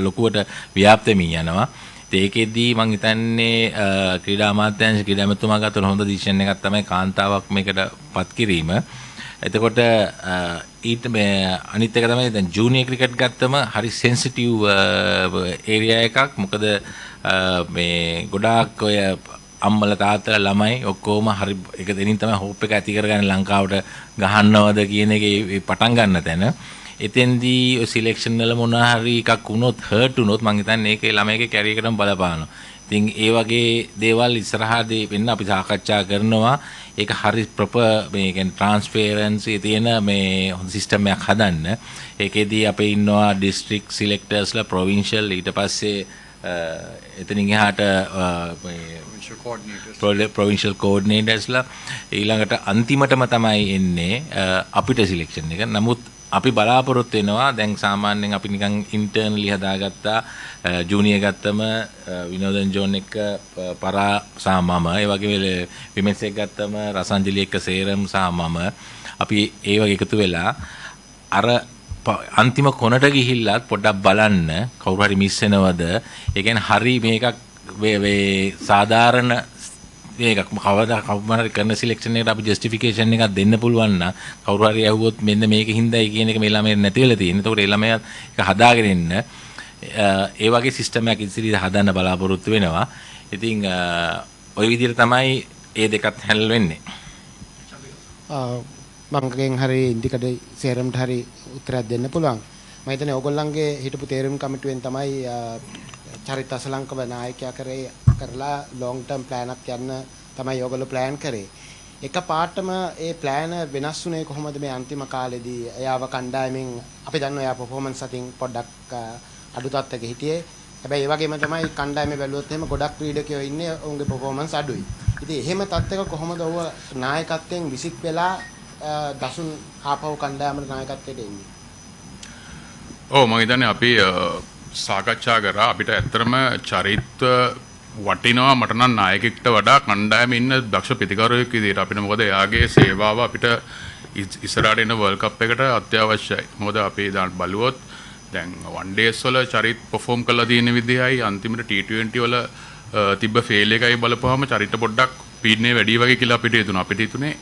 ලොකුවට ව්‍යාප්ත වෙමින් යනවා. ඒකෙදී මම හිතන්නේ ක්‍රීඩා අමාත්‍යාංශ ක්‍රීඩා ඇමතුමා ගත්ත හොඳ ඩිසිෂන් එකක් තමයි කාන්තාවක් මේකට පත් කිරීම. එතකොට ඊට මේ අනිත් එක තමයි දැන් ජූනියර් ක්‍රිකට් ගත්තම හරි සෙන්සිටිව් ඒරියා එකක්. මොකද මේ ගොඩාක් ඔය අම්මලා තාත්තලා ළමයි ඔක්කොම හරි එක දෙනින් තමයි හෝප් එක ඇති කරගන්නේ ලංකාවට ගහන්නවද කියන එකේ පටන් ගන්න තැන. එතෙන්දී ඔය සිලෙක්ෂන් වල මොනවා හරි එකක් වුණොත් හර්ට් වුණොත් මම හිතන්නේ ඒකේ ළමයිගේ කැරියර් එකටම බලපානවා. ඉතින් ඒ වගේ දේවල් ඉස්සරහදී වෙන්න අපි සාකච්ඡා කරනවා. ඒක හරි ප්‍රොපර් මේ කියන්නේ ට්‍රාන්ස්පරන්සි තියෙන මේ සිස්ටම් එකක් හදන්න. ඒකෙදී අපේ ඉන්නවා ඩිස්ට්‍රික්ට් සිලෙක්ටර්ස්ලා ප්‍රොවින්ෂල් ඊට පස්සේ එතනින් එහාට ප්‍රොවින්ෂල් කෝඩිනේටර්ස්ලා ඊළඟට අන්තිමටම තමයි එන්නේ අපිට සිලෙක්ෂන් එක. නමුත් අපි බලාපොරොත්තු වෙනවා දැන් සාමාන්‍යයෙන් අපි නිකන් ඉන්ටර්නලි හදාගත්තා ජූනියර් ගත්තම විනෝදන් ජෝන් එක පරා සහ මම ඒ වගේ විමෙන්ස් එක ගත්තම රසංජලි එක්ක සේරම් සහ මම අපි ඒ වගේ එකතු වෙලා අර අන්තිම කොනට ගිහිල්ලත් පොඩ්ඩක් බලන්න කවුරු හරි මිස් වෙනවද. ඒ කියන්නේ හරි මේකක් මේ සාධාරණ මේකක් කවුරු හරි කරන සිලෙක්ෂන් එකට අපි ජස්ටිෆිකේෂන් එකක් දෙන්න පුළුවන් නම් කවුරු හරි ඇහුවොත් මෙන්න මේක හින්දායි කියන එක මේ ළමයා නැති වෙලා තියෙනවා. ඒකට ඒ ළමයා ඒක හදාගෙන ඉන්න ඒ වගේ සිස්ටම් එකක් ඉතිරි හදන්න බලාපොරොත්තු වෙනවා. ඉතින් ওই විදිහට තමයි ඒ දෙකත් හැන්ඩල් වෙන්නේ. මංගෙන් හරි ඉන්දිකඩ සේරම්ට හරි උත්තරයක් දෙන්න පුළුවන්. මම හිතන්නේ ඕගොල්ලන්ගේ හිටපු තේරුම් කමිටුවෙන් තමයි චරිත අසලංකව නායකයා කරලා ලොන්ග් ටර්ම් ප්ලෑන් එකක් යන්න තමයි ඕගොල්ලෝ ප්ලෑන් කරේ. එක පාටම ඒ ප්ලෑන වෙනස් වුණේ කොහොමද මේ අන්තිම කාලෙදී? එයාව කණ්ඩායමෙන් අපි දන්නවා එයා පර්ෆෝමන්ස් අතින් පොඩ්ඩක් අඩු තත්ත්වයක හිටියේ. හැබැයි ඒ වගේම තමයි කණ්ඩායමේ බැලුවොත් එහෙම ගොඩක් ක්‍රීඩකයෝ ඉන්නේ ඔවුන්ගේ පර්ෆෝමන්ස් අඩුයි. ඉතින් එහෙම තත්ත්වයක කොහොමද ඔව නායකත්වයෙන් විසික් වෙලා දසුන් ආපහු කණ්ඩායමේ නායකත්වයට එන්නේ? ඔව් මම හිතන්නේ අපි සාකච්ඡා කරා අපිට ඇත්තටම චරිත වටිනවා මට නම් නායකයෙක්ට වඩා කණ්ඩායමේ ඉන්න දක්ෂ ප්‍රතිකාරයෙක් විදිහට අපිට මොකද එයාගේ සේවාව අපිට ඉස්සරහට එන වර්ල්ඩ් කප් එකට අත්‍යවශ්‍යයි. මොකද අපි දැන් බලුවොත් දැන් වන් ඩේස් වල චරිත පර්ෆෝම් කරලා තියෙන විදිහයි අන්තිමට T20 වල තිබ්බ ෆේල් එකයි බලපුවාම චරිත පොඩ්ඩක් පීඩනේ වැඩි වගේ කියලා අපිට හිතුණා. අපිට හිතුනේ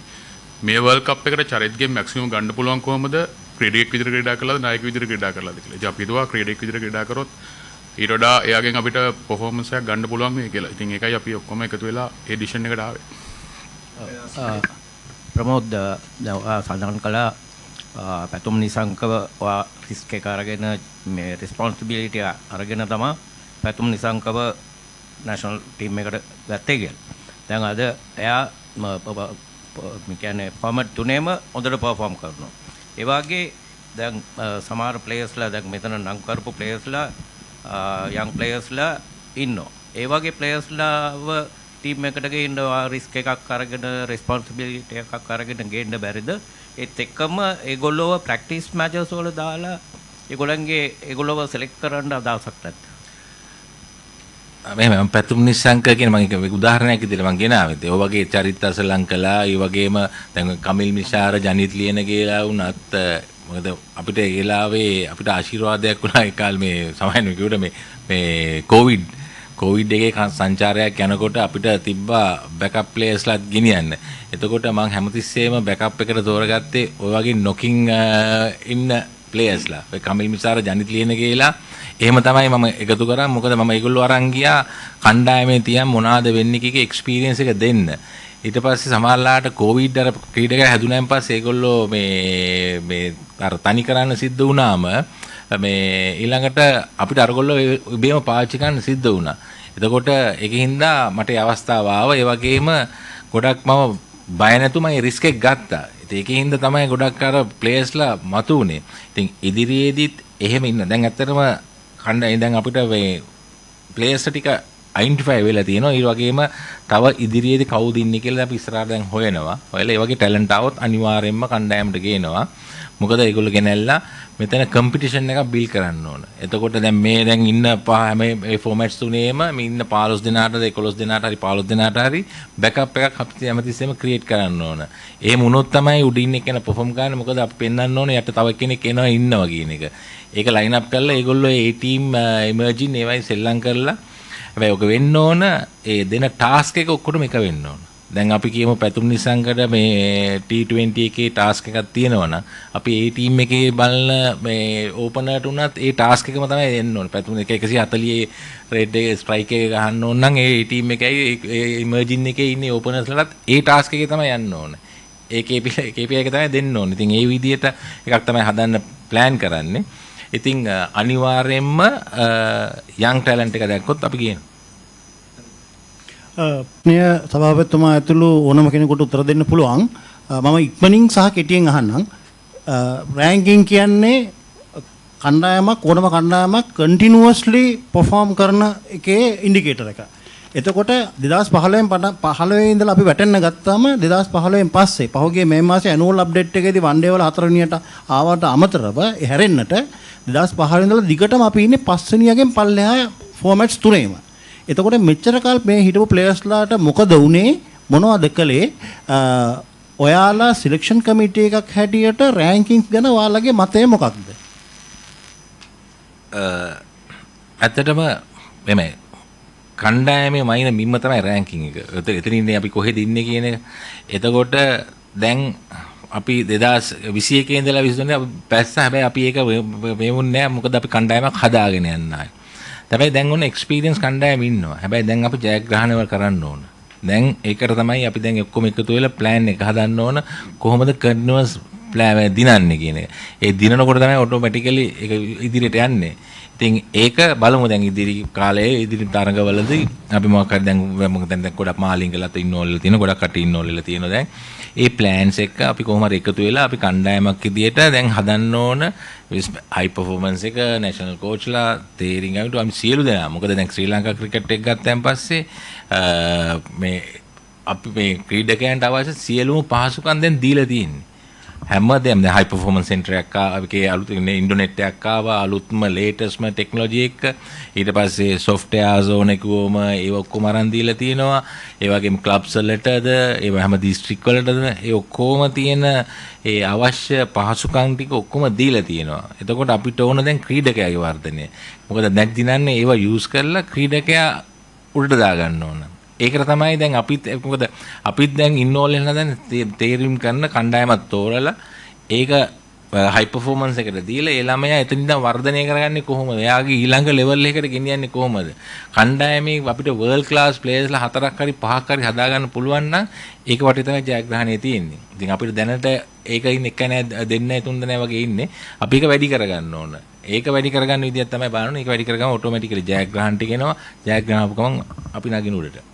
මේ වර්ල්ඩ් කප් එකට චරිතගේ මැක්සිමම් ගන්න පුළුවන් කොහොමද? ක්‍රීඩකයෙක් විදිහට ක්‍රීඩා කළාද නායක විදිහට ක්‍රීඩා කළාද කියලා. ඉතින් අපි හිතුවා ක්‍රීඩකයෙක් විදිහට ක්‍රීඩා කරොත් ඊට වඩා එයාගෙන් අපිට පර්ෆෝමන්ස් එකක් ගන්න පුළුවන් වෙයි කියලා. ඉතින් ඒකයි අපි ඔක්කොම එකතු වෙලා ඒ ඩිසිෂන් එකට ආවේ. ප්‍රමෝද් දැන් සඳහන් කළා පැතුම් නිසංකව රිස්ක් එක අරගෙන මේ රෙස්පොන්සිබිලිටි අරගෙන තමයි පැතුම් නිසංකව නැෂනල් ටීම් එකට ගත්තේ කියලා. දැන් අද එයා මේ කියන්නේ ෆෝමට් තුනේම හොඳට පර්ෆෝම් කරනවා. ඒ වගේ දැන් සමහර ප්ලේයර්ස්ලා දැන් මෙතන නම් කරපු ප්ලේයර්ස්ලා යන් ප්ලේයර්ස්ලා ඉන්නවා. ඒ වගේ ප්ලේයර්ස්ලාව ටීම් එකට ගේනවා රිස්ක් එකක් අරගෙන රෙස්පොන්සිබිලිටි එකක් අරගෙන ගේන්න බැරිද? ඒත් එක්කම ඒගොල්ලෝව ප්‍රැක්ටිස් මැචස් වල දාලා ඒගොල්ලෝව සිලෙක්ට් කරන්න අදහසක් නැද්ද? මෙහෙම පැතුම් නිසංක කියන මම එක උදාහරණයක් විදිහට මම ගෙනාවේ. ඒ වගේ චරිත අසලංකලා, ඒ වගේම දැන් කමිල් මිෂාර, ජනිත් ලියන කියලා වුණත් මොකද අපිට ඒ වෙලාවේ අපිට ආශිර්වාදයක් වුණා ඒ කාලේ මේ සමහරවිට කිව්වට මේ කොවිඩ් එකේ සංචාරයක් යනකොට අපිට තිබ්බා බෑකප් ප්ලේයර්ස්ලාත් ගෙනියන්න. එතකොට මම හැමතිස්සෙම බෑකප් එකට තෝරගත්තේ ඔය වගේ නොකින් ඉන්න ප්ලේයර්ස්ලා. ඔය කමිල් මිසාර ජනිත් ලියන කියලා එහෙම තමයි මම එකතු කරා. මොකද මම ඒගොල්ලෝ අරන් ගියා කණ්ඩායමේ තියන් මොනවාද වෙන්නේ කීකේ එක්ස්පීරියන්ස් එක දෙන්න. ඊට පස්සේ සමහරලාට කොවිඩ් අර ක්‍රීඩකයන් හැදුනයින් පස්සේ ඒගොල්ලෝ මේ අර තනි කරන්න සිද්ධ වුණාම මේ ඊළඟට අපිට අරගොල්ලෝ ඉබේම පාවිච්චි කරන්න සිද්ධ වුණා. එතකොට ඒකින්ද මට ඒ අවස්ථාව ආවා. ඒ වගේම ගොඩක් මම බය නැතුව මම රිස්ක් එක ගත්තා. ඒකින්ද තමයි ගොඩක් අර ප්ලේයර්ස්ලා මතු වුණේ. ඉතින් ඉදිරියේදීත් එහෙම ඉන්න. දැන් ඇත්තටම කණ්ඩායම දැන් අපිට මේ ප්ලේයර්ස් ටික අයිඩෙන්ටිෆයි වෙලා තියෙනවා. ඒ වගේම තව ඉදිරියේදී කවුද ඉන්නේ කියලා අපි ඉස්සරහට දැන් හොයනවා. ඔයලා ඒ වගේ ටැලන්ට් આવොත් අනිවාර්යයෙන්ම කණ්ඩායමට ගේනවා. මොකද ඒගොල්ලෝ ගෙනල්ලා මෙතන කම්පිටිෂන් එකක් බිල් කරන්න ඕන. එතකොට දැන් මේ දැන් ඉන්න හැම මේ ෆෝමැට්ස් තුනේම මේ ඉන්න 15 දෙනාට 11 දෙනාට හරි 15 දෙනාට හරි බෑකප් එකක් අපි හැමතිස්සෙම ක්‍රියේට් කරන්න ඕන. එහෙම වුණොත් තමයි උඩින් එක්කන පර්ෆෝම් කරන්නේ. මොකද අපි පෙන්වන්න ඕනේ යට තව කෙනෙක් එනවා ඉන්නවා කියන එක. ඒක ලයින් අප් කරලා ඒගොල්ලෝ ඒ ටීම් ඉමර්ජින් ඒවයි සෙල්ලම් කරලා හැබැයි ඔක වෙන්න ඕන ඒ දෙන ටාස්ක් එක ඔක්කොටම එක වෙන්න ඕන. දැන් අපි කියමු පැතුම් නිසංගට මේ T20 එකේ ටාස්ක් එකක් තියෙනවනම් අපි ඒ ටීම් එකේ බලන මේ ඕපනර්ට උනත් ඒ ටාස්ක් එකම තමයි දෙන්න ඕනේ. පැතුම් එක 140 රෙඩ් එක ස්ට්‍රයික් එක ගහන්න ඕන නම් ඒ ටීම් එකයි ඒ ඉමර්ජින් එකේ ඉන්නේ ඕපනර්ස්ලටත් ඒ ටාස්ක් එකේ තමයි යන්න ඕනේ. ඒ KPI එක තමයි දෙන්න ඕනේ. ඉතින් ඒ විදිහට එකක් තමයි හදන්න ප්ලෑන් කරන්නේ. ඉතින් අනිවාර්යයෙන්ම යං ටැලන්ට් එක දැක්කොත් අපි කියනවා. ප්‍රිය සභාපතිතුමා ඇතුළු ඕනම කෙනෙකුට උත්තර දෙන්න පුළුවන්. මම ඉක්මනින් සහ කෙටියෙන් අහන්නම්. රෑන්කින් කියන්නේ කණ්ඩායමක් ඕනම කණ්ඩායමක් කන්ටිනියුවස්ලි පර්ෆෝම් කරන එකේ ඉන්ඩිකේටර් එක. එතකොට 2015 ඉඳලා අපි වැටෙන්න ගත්තාම 2015 පස්සේ පහුගිය මේ මාසේ ඇනුවල් අප්ඩේට් එකේදී වන් ඩේ වල 4 වෙනියට ආවට අමතරව හැරෙන්නට 2015 ඉඳලා දිගටම අපි ඉන්නේ 5 වෙනියගෙන් පල්ලෙහා ෆෝමැට්ස් තුනේම. එතකොට මෙච්චර කාල මේ හිටපු ප්ලේයර්ස්ලාට මොකද වුනේ මොනවද කළේ ඔයාලා සිලෙක්ෂන් කමිටි එකක් හැටියට රෑන්කින්ග් ගැන ඔයාලගේ මතය මොකක්ද? ඇත්තටම මෙමෙ කණ්ඩායමේ මයින මිම්ම තමයි රෑන්කින් එක. එතන ඉන්නේ අපි කොහෙද ඉන්නේ කියන එක. එතකොට දැන් අපි 2021 ඉඳලා 22 අපි පැස්සා. හැබැයි අපි ඒක මෙවුන්නේ නැහැ. මොකද අපි කණ්ඩායමක් හදාගෙන යන්න ආයි. හැබැයි දැන් ඔන්න එක්ස්පීරියන්ස් කණ්ඩායම ඉන්නවා. හැබැයි දැන් අපි ජයග්‍රහණය කරන්න ඕන. දැන් ඒකට තමයි අපි දැන් ඔක්කොම එකතු වෙලා ප්ලෑන් එක හදන්න ඕන. කොහොමද කන්ටිනියස් ප්ලෑන් දිනන්නේ කියන එක. ඒ දිනනකොට තමයි ඔටෝමැටිකලි ඒක ඉදිරියට යන්නේ. ඉතින් ඒක බලමු දැන් ඉදිරි කාලයේ ඉදිරි තරඟවලදී අපි මොකක් හරි දැන් ගොඩක් මාලින්ගලත් ඉන්නෝල්ල තියෙන ගොඩක් කටි ඉන්නෝල්ල තියෙනවා දැන්. ඒ ප්ලෑන්ස් එක අපි කොහොම හරි එකතු වෙලා අපි කණ්ඩායමක් විදියට දැන් හදන්න ඕන හයි පර්ෆෝමන්ස් එක නැෂනල් කෝච්ලා තේරින් ගමිට අපි සියලු දෙනා මොකද දැන් ශ්‍රී ලංකා ක්‍රිකට් එක ගත්තන් පස්සේ මේ අපි මේ ක්‍රීඩකයන්ට අවශ්‍ය සියලුම පහසුකම් දැන් දීලා තියෙන්නේ. හැමදේම දැන් හයි පර්ෆෝමන්ස් සෙන්ටර් එකක් අපේ අලුත් ඉන්ටර්නෙට් එකක් ආවා අලුත්ම ලේටස්ට්ම ටෙක්නොලොජි එක ඊට පස්සේ සොෆ්ට්වෙයාර් සෝන් එකවම ඒ ඔක්කොම අරන් දීලා තියෙනවා ඒ වගේම ක්ලබ්ස් වලටද ඒ හැම දිස්ත්‍රික් වලටද ඒ ඔක්කොම තියෙන ඒ අවශ්‍ය පහසුකම් ටික ඔක්කොම දීලා තියෙනවා එතකොට අපිට ඕන දැන් ක්‍රීඩකයාගේ වර්ධනය මොකද දැන් දිනන්නේ ඒවා යූස් කරලා ක්‍රීඩකයා උඩට දා ගන්න ඕන ඒකට තමයි දැන් අපිත් දැන් ඉන්නෝල් වෙන දැන් තේරීම් කරන කණ්ඩායමක් තෝරලා ඒක හයි පර්ෆෝමන්ස් එකට දීලා ඒ ළමයා එතනින් දැන් වර්ධනය කරගන්නේ කොහොමද? එයාගේ ඊළඟ ලෙවල් එකකට ගෙනියන්නේ කොහොමද? කණ්ඩායමේ අපිට වර්ල්ඩ් ක්ලාස් ප්ලේයර්ස්ලා 4ක් හරි 5ක් හරි හදාගන්න පුළුවන් නම් ඒක වටේ තමයි ජයග්‍රහණය තියෙන්නේ. ඉතින් අපිට දැනට ඒක ඉන්නේ එක නෑ දෙන්නයි තුන් දෙනයි වගේ ඉන්නේ. අපි ඒක වැඩි කරගන්න ඕන. ඒක වැඩි කරගන්න විදියක් තමයි බලන්න. ඒක වැඩි කරගම ඔටෝමැටිකලි ජයග්‍රහණ ටික එනවා. ජයග්‍රහණ අපකම අපි නගින උඩට.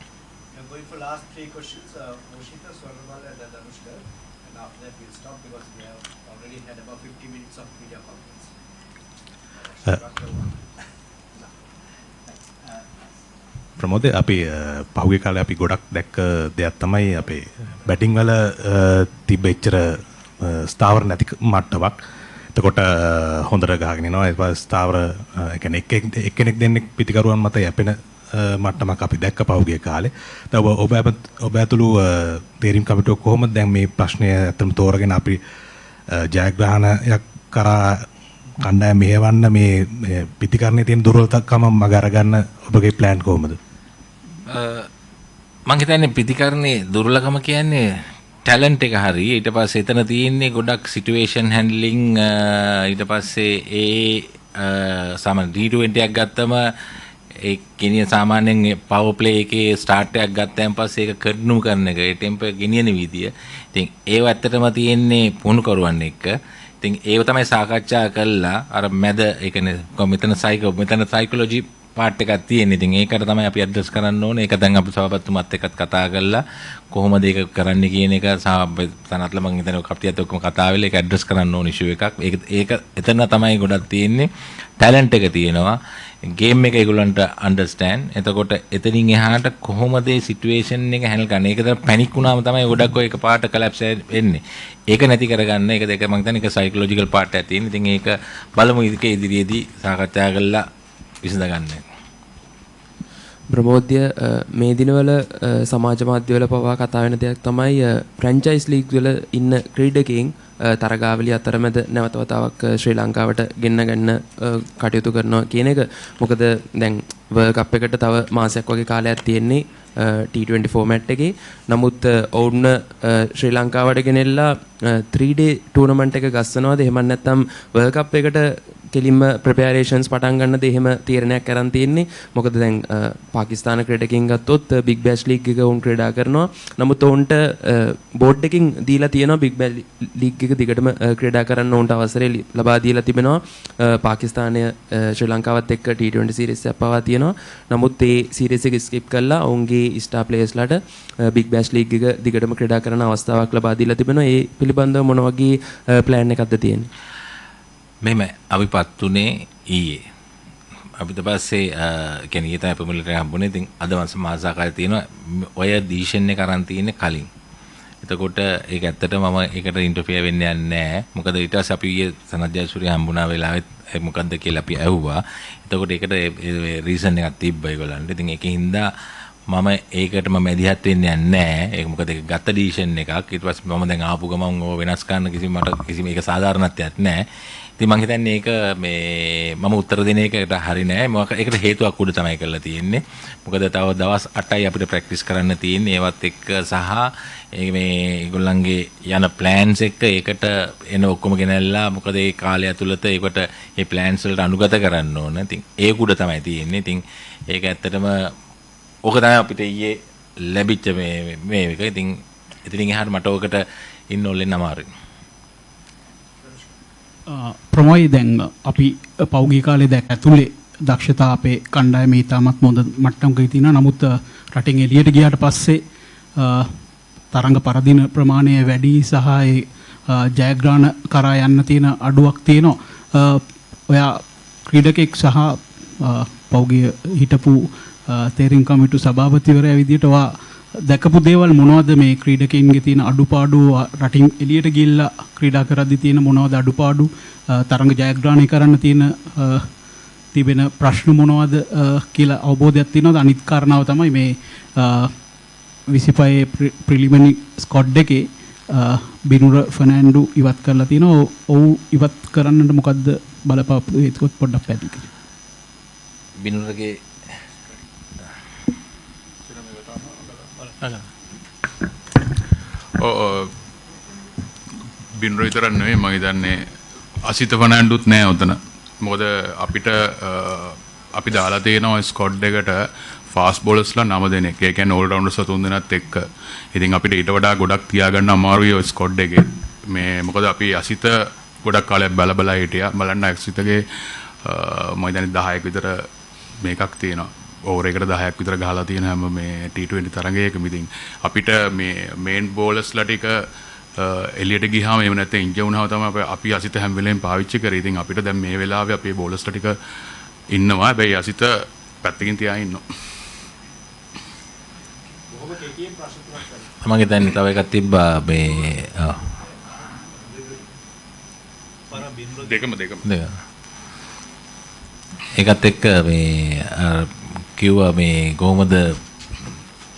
Last three questions, Moshita, Swarnamala and Danushka, and after that we'll stop because we have already had about 50 minutes of media conference. ප්‍රමෝද අපි පහුගිය කාලේ අපි ගොඩක් දැක්ක දෙයක් තමයි අපේ බැටිං වල තිබ්බ එච්චර ස්ථාවර නැති මට්ටමක්. එතකොට හොඳට ගහගෙන යනවා. ඒ වගේ ස්ථාවර ඒ කියන්නේ එක්කෙනෙක් දෙන්නෙක් පිටිකරුවන් මත යැපෙන මට්ටමක් අපි දැක්ක පහුගිය කාලේ. දැන් ඔබ ඇතුළු තේරීම් කමිටුව කොහොමද දැන් මේ ප්‍රශ්නය අතම තෝරගෙන අපි ජයග්‍රහණයක් කරා කණ්ඩායම මෙහෙවන්න මේ පිටිකරණයේ තියෙන දුර්වලතාවකම මග අරගන්න ඔබගේ ප්ලෑන් කොහොමද? මම හිතන්නේ පිටිකරණයේ දුර්වලකම කියන්නේ ටැලන්ට් එක හරි. ඊට පස්සේ එතන තියෙන්නේ ගොඩක් සිටුේෂන් හැන්ඩලින්. ඊට පස්සේ සාමාන්‍ය D20 එකක් ගත්තම ඒ ගෙනියන සාමාන්‍යයෙන් පවර් ප්ලේ එකේ ස්ටාර්ට් එකක් ගත්තයින් පස්සේ ඒක කඩනු කරන එක ඒ ටෙම්පර් ගෙනියන විදිය. ඉතින් ඒව ඇත්තටම තියෙන්නේ පුහුණු කරුවන් එක්ක. ඉතින් ඒව තමයි සාකච්ඡා කළා අර මැද ඒ කියන්නේ මෙතන සයිකොලොජි පාර්ට් එකක් තියෙන. ඉතින් ඒකට තමයි අපි ඇඩ්‍රස් කරන්න ඕනේ. ඒක දැන් අපි සභාපතිතුමත් එක්කත් කතා කරලා කොහොමද ඒක කරන්න කියන එක සනත්ල මම හිතන්නේ කප්ටියත් ඔක්කොම කතා වෙලා ඒක ඇඩ්‍රස් කරන්න ඕන ඉෂුව එකක්. ඒක එතන තමයි ගොඩක් තියෙන්නේ. ටැලන්ට් එක තියෙනවා. ගේම් එක ඒගොල්ලන්ට අන්ඩර්ස්ටෑන්ඩ්. එතකොට එතනින් එහාට කොහොමද මේ සිටුේෂන් එක හැන්ඩල් කරන්නේ? ඒක තමයි පැනික් වුණාම තමයි ගොඩක් ඔය එක පාට කොලැප්ස් වෙන්නේ. ඒක නැති කරගන්න ඒක දෙක මම හිතන්නේ ඒක සයිකොලොජිකල් පාර්ට් එකක් තියෙන. ඉතින් ඒක බලමු ඉදිරියේදී සාකච්ඡා කරලා විසඳගන්න. ප්‍රමෝද්‍ය මේ දිනවල සමාජ මාධ්‍යවල පවා කතා වෙන දෙයක් තමයි ෆ්‍රැන්චයිස් ලීග් වල ඉන්න ක්‍රීඩකයන් තරගාවලිය අතරමැද නැවත වතාවක් ශ්‍රී ලංකාවට ගෙන්න ගන්න කටයුතු කරනවා කියන එක. මොකද දැන් වර්ල්ඩ් කප් එකට තව මාසයක් වගේ කාලයක් තියෙන්නේ T20 ෆෝමැට් එකේ. නමුත් ඔවුන් ශ්‍රී ලංකාවට ගෙනෙලා 3-day ටූර්නමන්ට් එක ගස්සනවාද එහෙම නැත්නම් වර්ල්ඩ් කප් එකට කෙලින්ම ප්‍රෙපරේෂන්ස් පටන් ගන්නද එහෙම තීරණයක් අරන් තියෙන්නේ. මොකද දැන් පාකිස්තාන ක්‍රීඩකයන් ගත්තොත් බිග් බෑෂ් ලීග් එක උන් ක්‍රීඩා කරනවා. නමුත් ඔවුන්ට බෝඩ් එකකින් දීලා තියෙනවා බිග් බෑෂ් ලීග් එක දිගටම ක්‍රීඩා කරන්න උන්ට අවසරය ලබා දීලා තිබෙනවා. පාකිස්තානය ශ්‍රී ලංකාවත් එක්ක T20 සීරීස් එකක් පවා තියෙනවා. නමුත් ඒ සීරීස් එක ස්කිප් කරලා ඔවුන්ගේ ස්ටාර් ප්ලේයර්ස්ලාට බිග් බෑෂ් ලීග් එක දිගටම ක්‍රීඩා කරන අවස්ථාවක් ලබා දීලා තිබෙනවා. ඒ පිළිබඳව මොන වගේ ප්ලෑන් එකක්ද තියෙන්නේ? මෙහෙම අපිපත් උනේ ඊයේ. අපිට පස්සේ කියන්නේ ඊට අපිමුලට හම්බුනේ. ඉතින් අද මාසාකාරය තියෙනවා. ඔය ඩිසිෂන් එක අරන් තියෙන්නේ කලින්. එතකොට ඒක ඇත්තටම මම ඒකට ඉන්ටර්ෆියර් වෙන්න යන්නේ නැහැ. මොකද ඊට පස්සේ අපි ඊයේ සනත් ජයසූරිය හම්බුණා වෙලාවෙත් මොකද්ද කියලා අපි ඇහුවා. එතකොට ඒකට රීසන් එකක් තිබ්බා ඒගොල්ලන්ට. ඉතින් ඒකින්ද මම ඒකටම මැදිහත් වෙන්නේ නැහැ. ඒක මොකද ඒක ගත්ත ඩිසිෂන් එකක්. ඊට පස්සේ මම දැන් ආපු ගමන් ඕව වෙනස් කරන්න මට කිසිම ඒක සාධාරණත්වයක් නැහැ. ඉතින් මම හිතන්නේ ඒක මේ මම උත්තර දෙන එකට හරි නෑ. ඒකට හේතුවක් උඩ තමයි කරලා තියෙන්නේ. මොකද තව දවස් 8යි අපිට ප්‍රැක්ටිස් කරන්න තියෙන්නේ. ඒවත් එක්ක සහ මේ ඒගොල්ලන්ගේ යන ප්ලෑන්ස් එක්ක ඒකට එන ඔක්කොම ගෙනල්ලා මොකද ඒ කාලය ඇතුළත ඒකට මේ ප්ලෑන්ස් වලට අනුගත කරන්න ඕන. ඉතින් ඒක උඩ තමයි තියෙන්නේ. ඉතින් ඒක ඇත්තටම ඕක තමයි අපිට ඊයේ ලැබිච්ච මේ එක. ඉතින් එතනින් එහාට මට ඕකට ඉන්න ඕලෙන්න අමාරුයි. ප්‍රමෝයි දැන් අපි පෞගී කාලේ දැක් ඇතුලේ දක්ෂතා අපේ කණ්ඩායමේ ඉතාමත් හොඳ මට්ටමක තියෙනවා. නමුත් රටින් එළියට ගියාට පස්සේ තරඟ පරදින ප්‍රමාණය වැඩි සහ ඒ ජයග්‍රහණ කරා යන්න තියෙන අඩුවක් තියෙනවා. ඔයා ක්‍රීඩකෙක් සහ පෞගිය හිටපු තේරීම් කමිටු සභාපතිවරයා විදිහට ඔයා දැකපු දේවල් මොනවද මේ ක්‍රීඩකයින්ගේ තියෙන අඩුපාඩු රටින් එළියට ගිහිල්ලා ක්‍රීඩා කරද්දී තියෙන මොනවද අඩුපාඩු තරඟ ජයග්‍රහණය කරන්න තියෙන තිබෙන ප්‍රශ්න මොනවද කියලා අවබෝධයක් තියෙනවද? අනිත් කාරණාව තමයි මේ 25 ප්‍රිලිමිනරි ස්කොඩ් එකේ බිනුර ෆර්නෑන්ඩෝ ඉවත් කරලා තියෙනවා. ඔව් ඉවත් කරන්නට මොකද්ද බලපාපු හේතුවත් පොඩ්ඩක් පැහැදිලි කරන්න. බිනුරගේ බිනුර විතරක් නෙවෙයි මම හිතන්නේ අසිත ෆර්නෑන්ඩෝත් නෑ උතන. මොකද අපිට අපි දාලා තියෙනවා ස්කොඩ් එකට ෆාස්ට් බෝලර්ස්ලා 9 දෙනෙක්. ඒ කියන්නේ ඕල් රවුන්ඩර්ස් 3 දෙනාත් එක්ක. ඉතින් අපිට ඊට වඩා ගොඩක් තියාගන්න අමාරුයි ඔය ස්කොඩ් එකේ. මේ මොකද අපි අසිත ගොඩක් කාලයක් බලා හිටියා. බලන්න අසිතගේ මම හිතන්නේ 10ක් විතර මේකක් තියෙනවා. ඕවර් එකට 10ක් විතර ගහලා තියෙන හැම මේ T20 තරඟයකම. ඉතින් අපිට මේ මේන් බෝලර්ස්ලා ටික එළියට ගියාම එහෙම නැත්නම් ඉන්ජර් වුණාම තමයි අපි අසිත හැම වෙලේම පාවිච්චි කරේ. ඉතින් අපිට දැන් මේ වෙලාවේ අපේ බෝලර්ස්ලා ටික ඉන්නවා. හැබැයි අසිත පැත්තකින් තියා ඉන්නවා. මම හිතන්නේ තව එකක් තිබ්බා මේ දෙකම ඒකත් එක්ක මේ කිව්වා මේ කොහොමද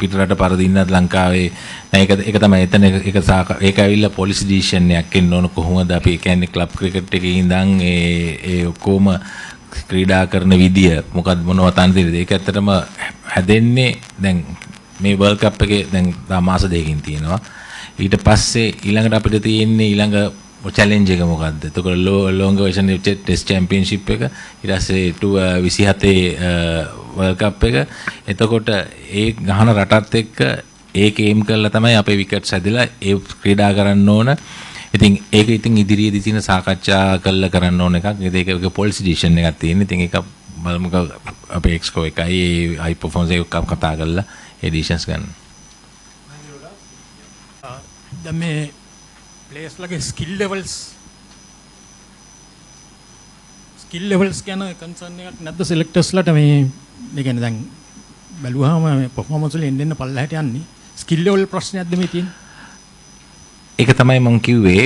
පිටරට පරදින්නත් ලංකාවේ නෑ ඒක තමයි එතන ඒක ඇවිල්ලා පොලිසි ඩිසිෂන් එකක් එන්න ඕන කොහොමද අපි කියන්නේ ක්ලබ් ක්‍රිකට් එකේ ඉඳන් ඒ ඔක්කොම ක්‍රීඩා කරන විදිය මොකක්ද මොනවද තනතිරද ඒක ඇත්තටම හැදෙන්නේ දැන් මේ වර්ල්ඩ් කප් එකේ දැන් මාස දෙකකින් තියෙනවා ඊට පස්සේ ඊළඟට අපිට තියෙන්නේ ඊළඟ challenge එක මොකද්ද? එතකොට long version test championship එක ඊට පස්සේ 27 world cup එක. එතකොට ඒ ගහන රටත් එක්ක ඒක aim කරලා තමයි අපේ wickets හැදලා ඒ ක්‍රීඩා කරන්න ඕන. ඉතින් ඒක ඉදිරියේදී තියෙන සාකච්ඡා කරලා කරන්න ඕන එකක්. ඒක policy decision එකක් තියෙන. ඉතින් ඒක බලමුක අපේ එක්ස්කෝ එකයි high performance එක කතා කරලා ඒ decisions ගන්න. දැන් මේ players lage skill levels ගැන concern එකක් නැද්ද selectors ලට මේ කියන්නේ දැන් බැලුවාම මේ performance වල එන්න පල්ලහැට යන්නේ skill level ප්‍රශ්නයක්ද මේ තියෙන්නේ ඒක තමයි මම කිව්වේ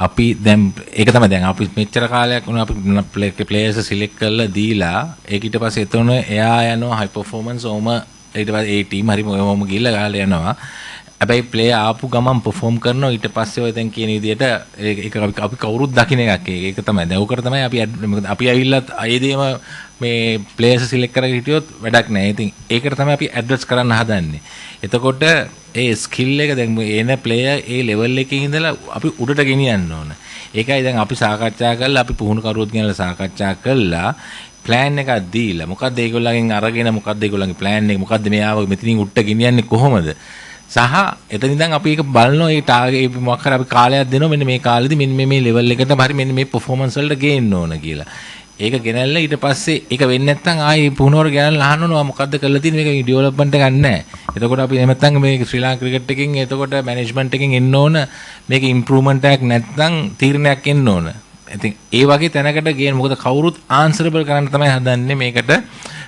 අපි දැන් ඒක තමයි දැන් අපි මෙච්චර කාලයක් වුණා අපි players select කරලා දීලා ඒක ඊට පස්සේ එතන එයා යනවා high performance ඕම ඊට පස්සේ ඒ team හරිම ඕම ගිහලා ගහලා යනවා හැබැයි ප්ලේයර් ආපු ගමන් perform කරනවා ඊට පස්සේ ඔය දැන් කියන විදිහට ඒක අපි කවුරුත් දකින්න එකක් ඒක තමයි දැන් උකට තමයි අපි ඇවිල්ලා ආයේදීම මේ ප්ලේයර්ස් සිලෙක්ට් කරගෙන හිටියොත් වැඩක් නැහැ. ඉතින් ඒකට තමයි අපි ඇඩ්‍රස් කරන්න හදන්නේ. එතකොට ඒ ස්කිල් එක දැන් එන ප්ලේයර් ඒ ලෙවල් එකේ ඉඳලා අපි උඩට ගෙනියන්න ඕන. ඒකයි දැන් අපි සාකච්ඡා කරලා අපි පුහුණු කරුවොත් ගැනලා සාකච්ඡා කළා plan එකක් දීලා මොකද්ද ඒගොල්ලන්ගෙන් අරගෙන මොකද්ද ඒගොල්ලන්ගේ plan එක මොකද්ද මෙයාව මෙතනින් උඩට ගෙනියන්නේ කොහොමද? සහ එතන ඉඳන් අපි ඒක බලනවා ඒ ටාගට් මොකක් හරි අපි කාලයක් දෙනවා මෙන්න මේ කාලෙදි මෙන්න මේ ලෙවල් එකට හරි මෙන්න මේ performance වලට ගේන්න ඕන කියලා. ඒක ගෙනල්ලා ඊට පස්සේ ඒක වෙන්නේ නැත්නම් ආයේ පුහුණුවර ගෙනල්ලා අහන්න ඕනවා මොකද්ද කරලා තියෙන්නේ මේක ඩෙවලොප්මන්ට් එකක් නැහැ. එතකොට අපි එහෙම නැත්නම් මේ ශ්‍රී ලංකා ක්‍රිකට් එකකින් එතකොට මැනේජ්මන්ට් එකකින් එන්න ඕන මේක ඉම්ප්‍රූව්මන්ට් එකක් නැත්නම් තීරණයක් එන්න ඕන. ඉතින් ඒ වගේ තැනකට ගේන්න මොකද කවුරුත් ආන්සරබල් කරන්න තමයි හදන්නේ මේකට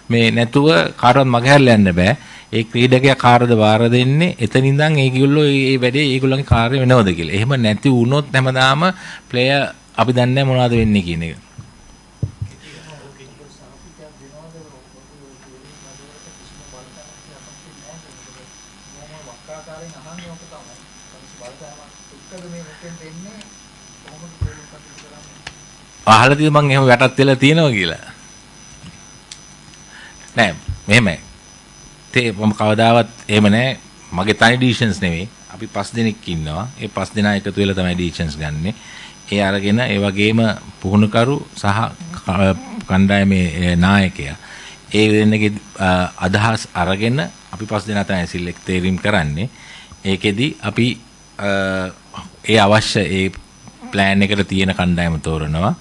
මේ නැතුව කාටවත් මගහැරලා යන්න බෑ. ඒ ක්‍රීඩකයා කාටද වාර දෙන්නේ එතන ඉඳන් ඒගොල්ලෝ මේ වැඩේ ඒගොල්ලන්ගේ කාර්ය වෙනවද කියලා. එහෙම නැති වුණොත් හැමදාම ප්ලේයර් අපි දන්නේ නැහැ මොනවද වෙන්නේ කියන එක. අහලා තියෙද මං එහෙම වැටත් වෙලා තියෙනවා කියලා. නෑ මෙහෙමයි. මම කවදාවත් එහෙම නැහැ මගේ තනි ඩිසිෂන්ස් නෙවෙයි අපි 5 දෙනෙක් ඉන්නවා ඒ 5 දෙනා එකතු වෙලා තමයි ඩිසිෂන්ස් ගන්නෙ ඒ අරගෙන ඒ වගේම පුහුණුකරු සහ කණ්ඩායමේ නායකයා ඒ දෙන්නගේ අදහස් අරගෙන අපි 5 දෙනා තමයි සිලෙක්ට් තීරීම් කරන්නේ ඒකෙදි අපි ඒ අවශ්‍ය ඒ ප්ලෑන් එකට තියෙන කණ්ඩායම තෝරනවා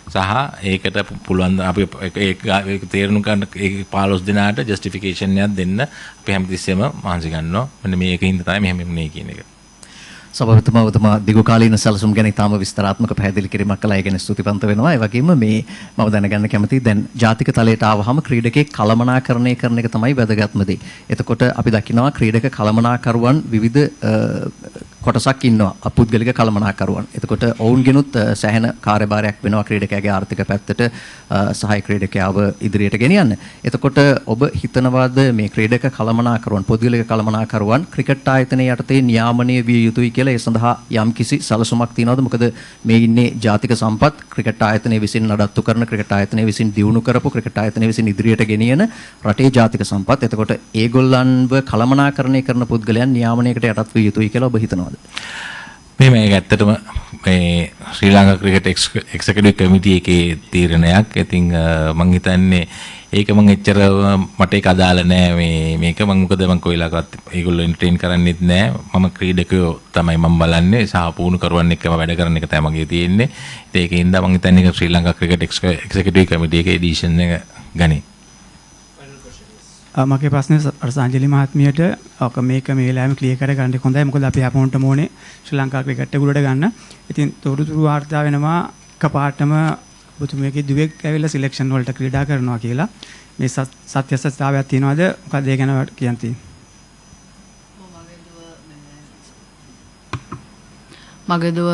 සහ ඒකට පුළුවන් අපි ඒක තේරුම් ගන්න ඒ 15 දිනාට ජස්ටිෆිකේෂන් එකක් දෙන්න අපි හැමතිස්සෙම මහන්සි ගන්නවා. මෙන්න මේකින් තමයි මෙහෙම නේ කියන එක. සභාපතිතුමා දිගු කාලීන සැලසුම් ගැන ඉතාම විස්තරාත්මක පැහැදිලි කිරීමක් කළා. ඒ ගැන ස්තුතිවන්ත වෙනවා. ඒ වගේම මේ මම දැනගන්න කැමතියි දැන් ජාතික තලයට ආවහම ක්‍රීඩකෙක් කළමනාකරණය කරන එක තමයි වැදගත්ම දේ. එතකොට අපි දකිනවා ක්‍රීඩක කළමනාකරුවන් විවිධ කොටසක් ඉන්නවා අපුද්ගලික කළමනාකරුවන්. එතකොට ඔවුන්ගෙනුත් සෑහෙන කාර්යභාරයක් වෙනවා ක්‍රීඩකයාගේ ආර්ථික පැත්තට සහාය ක්‍රීඩකයාව ඉදිරියට ගෙනියන්න. එතකොට ඔබ හිතනවාද මේ ක්‍රීඩක කළමනාකරුවන් පුද්ගලික කළමනාකරුවන් ක්‍රිකට් ආයතනයේ යටතේ නියාමනය විය යුතුයි කියලා ඒ සඳහා යම්කිසි සැලසුමක් තියනවද? මොකද මේ ඉන්නේ ජාතික සම්පත් ක්‍රිකට් ආයතනයේ විසින් නඩත්තු කරන ක්‍රිකට් ආයතනයේ විසින් දියුණු කරපු ක්‍රිකට් ආයතනයේ විසින් ඉදිරියට ගෙනියන රටේ ජාතික සම්පත්. එතකොට ඒගොල්ලන්ව කළමනාකරණය කරන පුද්ගලයන් නියාමනයකට යටත් විය යුතුයි කියලා ඔබ හිතනවද? මේ මේක ඇත්තටම මේ ශ්‍රී ලංකා ක්‍රිකට් එක්සිකියුටිව් කමිටි එකේ තීරණයක්. ඉතින් මම හිතන්නේ ඒක මම එච්චර මට ඒක අදාළ නෑ මේක මම මොකද මම කොයිලාකවත් ඒගොල්ලෝ එන්ටර්ටේන් කරන්නේත් නෑ. මම ක්‍රීඩකයෝ තමයි මම බලන්නේ සහ පුහුණු කරුවන් එක්කම වැඩ කරන එක තමයි මගේ තියෙන්නේ. ඒකෙන්ද මම හිතන්නේ ශ්‍රී ලංකා ක්‍රිකට් එක්සිකියුටිව් කමිටි එකේ ඩිසිෂන් එක ගනි. මගේ ප්‍රශ්නේ අර්සාංජලි මහත්මියට මේක මේ වෙලාවෙම ක්ලියර් කරගන්න හොඳයි. මොකද අපි අපොන්ටම ඕනේ ශ්‍රී ලංකා ක්‍රිකට් එක උඩට ගන්න. ඉතින් තොරතුරු වාර්තා වෙනවා එකපාරටම ඔබතුමියගේ දුවෙක් ඇවිල්ලා සිලෙක්ෂන් වලට ක්‍රීඩා කරනවා කියලා. මේ සත්‍යස්ථතාවයක් තියනවාද? මොකද ඒ ගැන කියන්නේ? මගේ දුව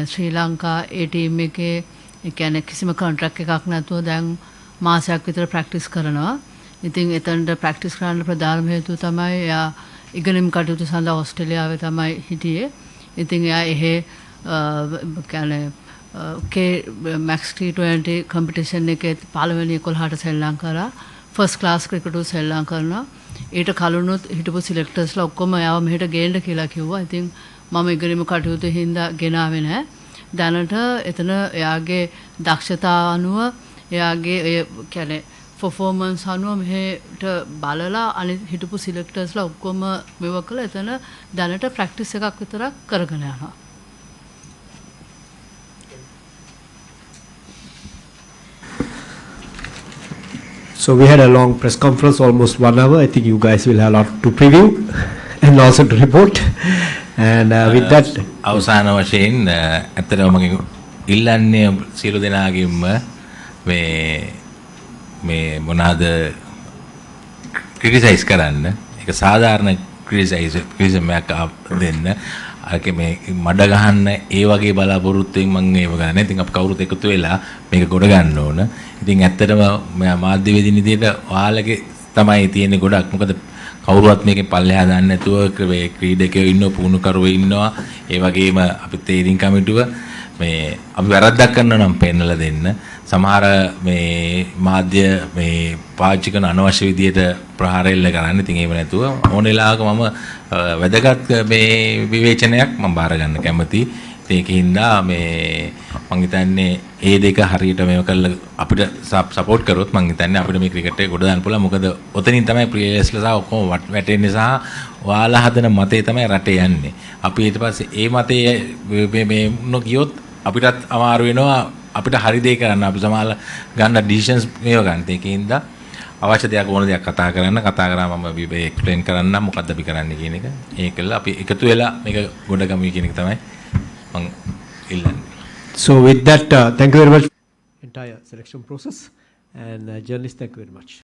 ශ්‍රී ලංකා ඒ ටීම් එකේ ඒ කියන්නේ කිසිම කොන්ට්‍රැක්ට් එකක් නැතුව දැන් මාසයක් විතර ප්‍රැක්ටිස් කරනවා. ඉතින් එතනට ප්‍රැක්ටිස් කරන්න ප්‍රධානම හේතුව තමයි එයා ඉගෙනීම් කටයුතු සඳහා ඕස්ට්‍රේලියාවේ තමයි හිටියේ. ඉතින් එයා එහෙ කියන්නේ Max T20 competition එකේ පළවෙනි 11ට සෙල්ලම් කරා. ෆස්ට් ක්ලාස් ක්‍රිකට් උ සෙල්ලම් කරනවා. ඊට කලිනුත් හිටපු සිලෙක්ටර්ස්ලා ඔක්කොම එයාව මෙහෙට ගේන්න කියලා කිව්වා. ඉතින් මම ඉගෙනීම කටයුතු හින්දා ගෙනාවේ නැහැ. දැනට එතන එයාගේ දක්ෂතා අනුව එයාගේ ඒ කියන්නේ performance අනුව මෙහෙට බලලා අනිත් හිටපු සිලෙක්ටර්ස්ලා ඔක්කොම මේව කළා. එතන දැනට ප්‍රැක්ටිස් එකක් විතරක් කරගෙන යනවා. So we had a long press conference, almost 1 hour. I think you guys will have a lot to preview and also to report. And with that, අවසාන වශයෙන් ඇත්තටම මගේ ඉල්ලන්නේ සියලු දෙනාගෙම මේ මොනවාද ක්‍රිටිසයිස් කරන්න. ඒක සාධාරණ ක්‍රිටිසිසම් එකක් දෙන්න. අරක මේ මඩ ගහන්න ඒ වගේ බලාපොරොත්තුෙන් මම ඒව ගන්න. ඉතින් අපි කවුරුත් එකතු වෙලා මේක ගොඩ ගන්න ඕන. ඉතින් ඇත්තටම මාධ්‍යවේදීන් විදිහට ඔයාලගේ තමයි තියෙන්නේ ගොඩක්. මොකද කවුරුවත් මේකේ පල්ලෙහා දාන්න නැතුව ක්‍රීඩකයෝ ඉන්නවා, පුහුණුකරුවෝ ඉන්නවා. ඒ වගේම අපි තේරීම් කමිටුව මේ අපි වැරද්දක් කරනවා නම් පෙන්නලා දෙන්න. සමහර මේ මාධ්‍ය මේ පාවිච්චි කරන අනවශ්‍ය විදියට ප්‍රහාර එල්ල කරන්න. ඉතින් ඒව නැතුව ඕන වෙලාවක මම වැදගත් මේ විවේචනයක් මම බාර ගන්න කැමතියි. ඒකින්ද මේ මම හිතන්නේ ඒ දෙක හරියට මේව කරලා අපිට සපෝට් කරොත් මම හිතන්නේ අපිට මේ ක්‍රිකට් එක ගොඩ දාන්න පුළුවන්. මොකද ඔතනින් තමයි ප්ලේයර්ස්ලා ඔක්කොම වැටෙන්නේ සහ ඔයාලා හදන මතේ තමයි රටේ යන්නේ. අපි ඊට පස්සේ ඒ මතේ මේ නොගියොත් අපිටත් අමාරු වෙනවා. අපිට හරි දේ කරන්න අපි සමාල ගන්න ඩිසිෂන්ස් මේව ගන්න. ඒකින්ද අවශ්‍ය දෙයක් ඕන දෙයක් කතා කරා මම එක්ස්ප්ලেইন කරන්න මොකද්ද අපි කරන්නේ කියන එක. ඒකල අපි එකතු වෙලා මේක ගොඩගමු කියන එක තමයි මම ඉල්ලන්නේ. So with that, thank you very much. Entire selection process and journalists, thank you very much.